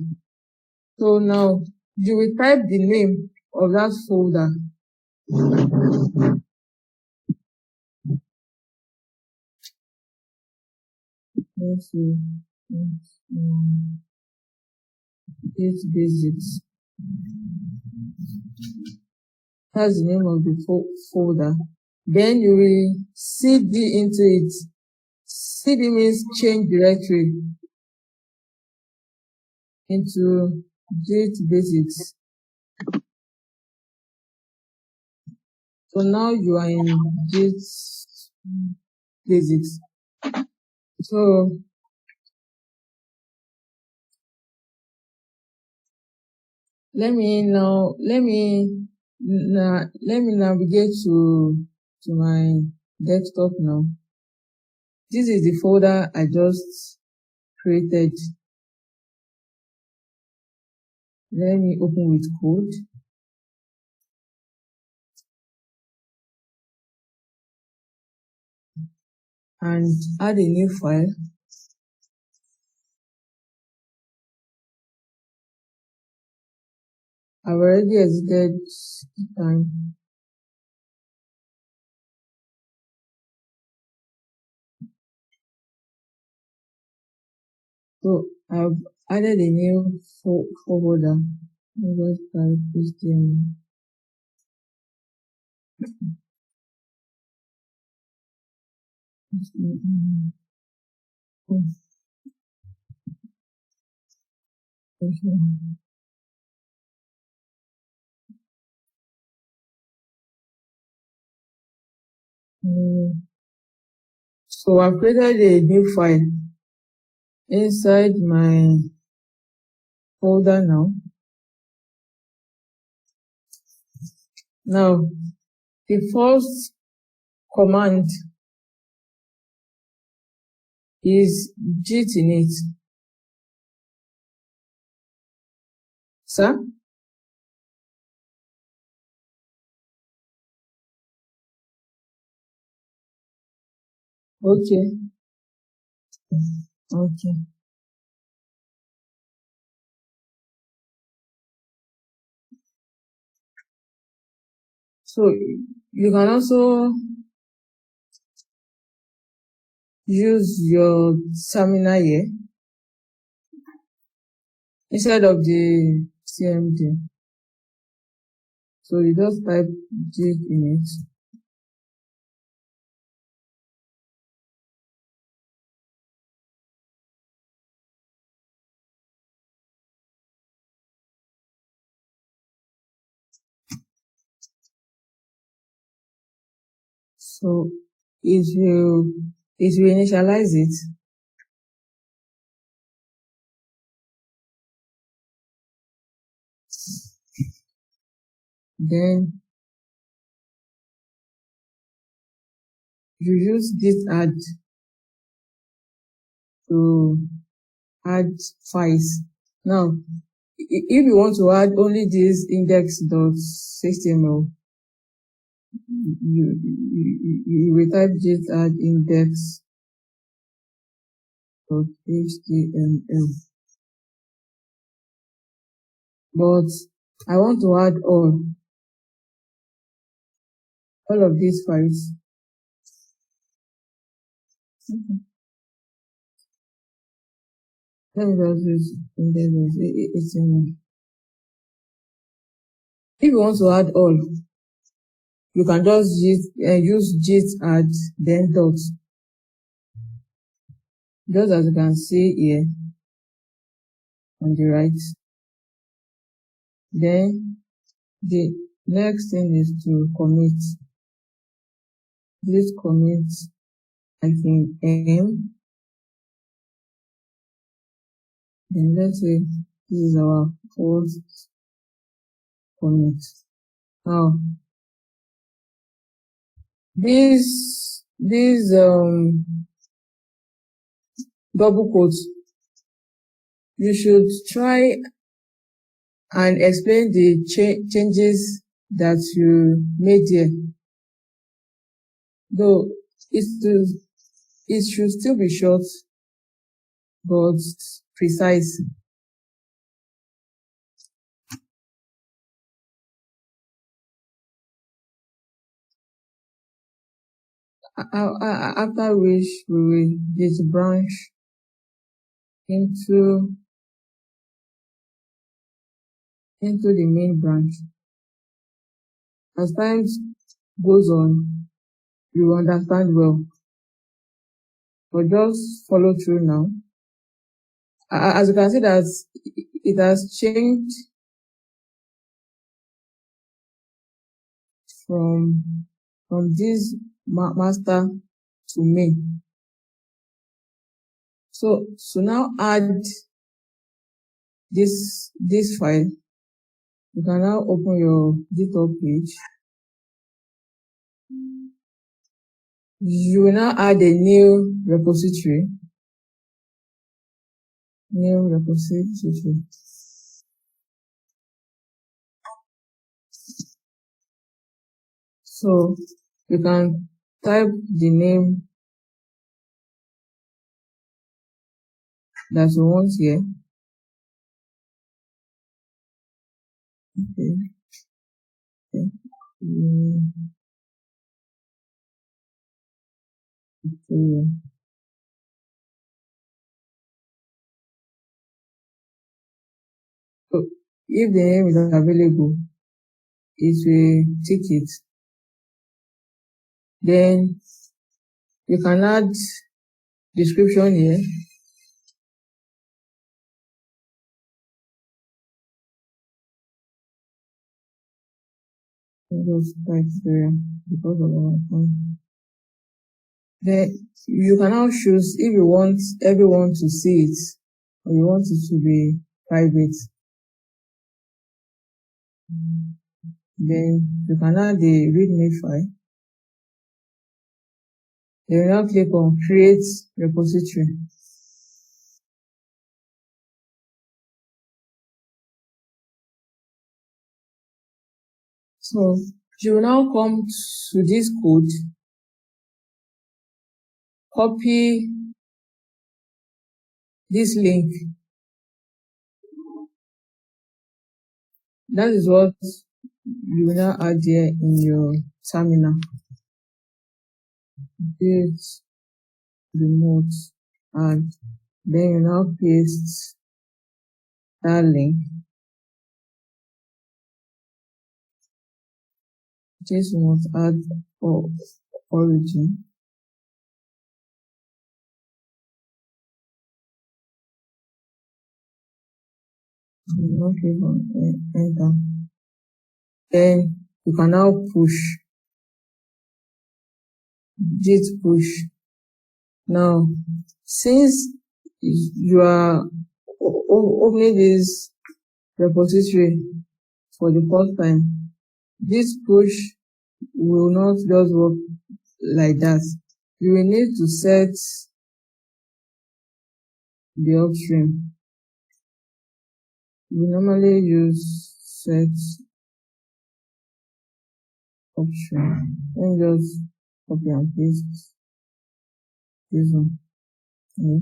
So now, you will type the name of that folder. Let's see. It's basics. That's the name of the folder. Then you will cd into it. cd means change directory into Git basics. So now you are in Git basics. So let me navigate to my desktop now. This is the folder I just created. Let me open with code. And add a new file. I've already exited the time. So I've added a new folder. Just type HTML. So I've created a new file inside my folder now. Now, the first command is Git init. Sir? Okay. Okay. So you can also use your terminal here instead of the CMD. So you just type Git init. So if you initialize it, then you use git add to add files. Now, if you want to add only this index.html, you will type git add index.html. But I want to add all of these files. Let me just use index.html. If you want to add all, you can just use git add then dot. Just as you can see here on the right. Then the next thing is to commit. This commit, I think, M. Then let's say this is our first commit. Now, this double quotes, you should try and explain the changes that you made here. Though it should still be short but precise. After which we will disbranch into the main branch. As time goes on, you will understand well. But just follow through now. As you can see that it has changed from this master to main. So now add this file. You can now open your GitHub page. You will now add a new repository. So you can type the name that you want here. Okay. So if the name is available, it will tick it. Then you can add description here. Just criteria because of our time. Then you can now choose if you want everyone to see it or you want it to be private. Then you can add the README file. Then you now click on create repository. So you will now come to this code, copy this link. That is what you will now add here in your terminal. Git remote, and then you now paste that link. Just must add origin. You click on enter. Then you can now push. Git push. Now, since you are opening this repository for the first time, this push will not just work like that. You will need to set the upstream. We normally use set upstream. Let me just copy and paste this one. Okay.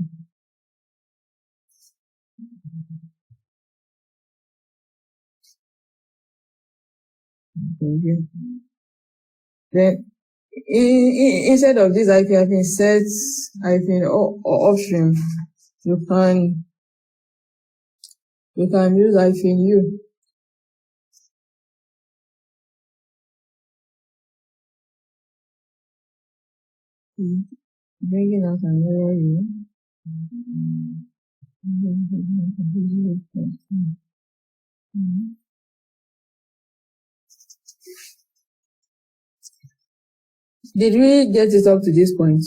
Okay. Then instead of this hyphen set hyphen upstream, you can use hyphen u. Bringing out another u. Did we get it up to this point?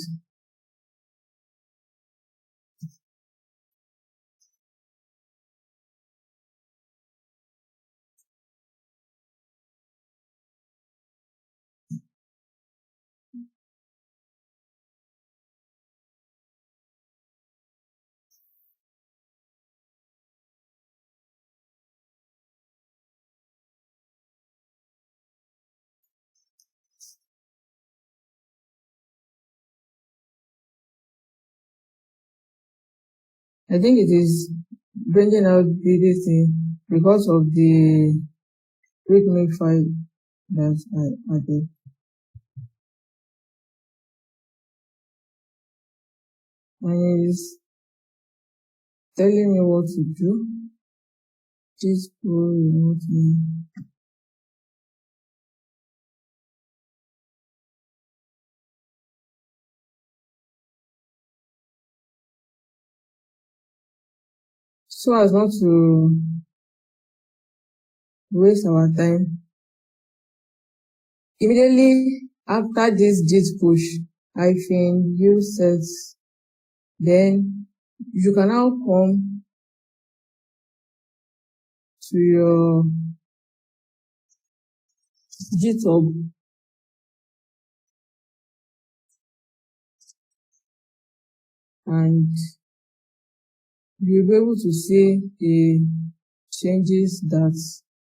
I think it is bringing out this thing because of the README file that I added. And it is telling me what to do. This will remote me. So as not to waste our time, immediately after this git push hyphen u sets, then you can now come to your GitHub and you'll be able to see the changes that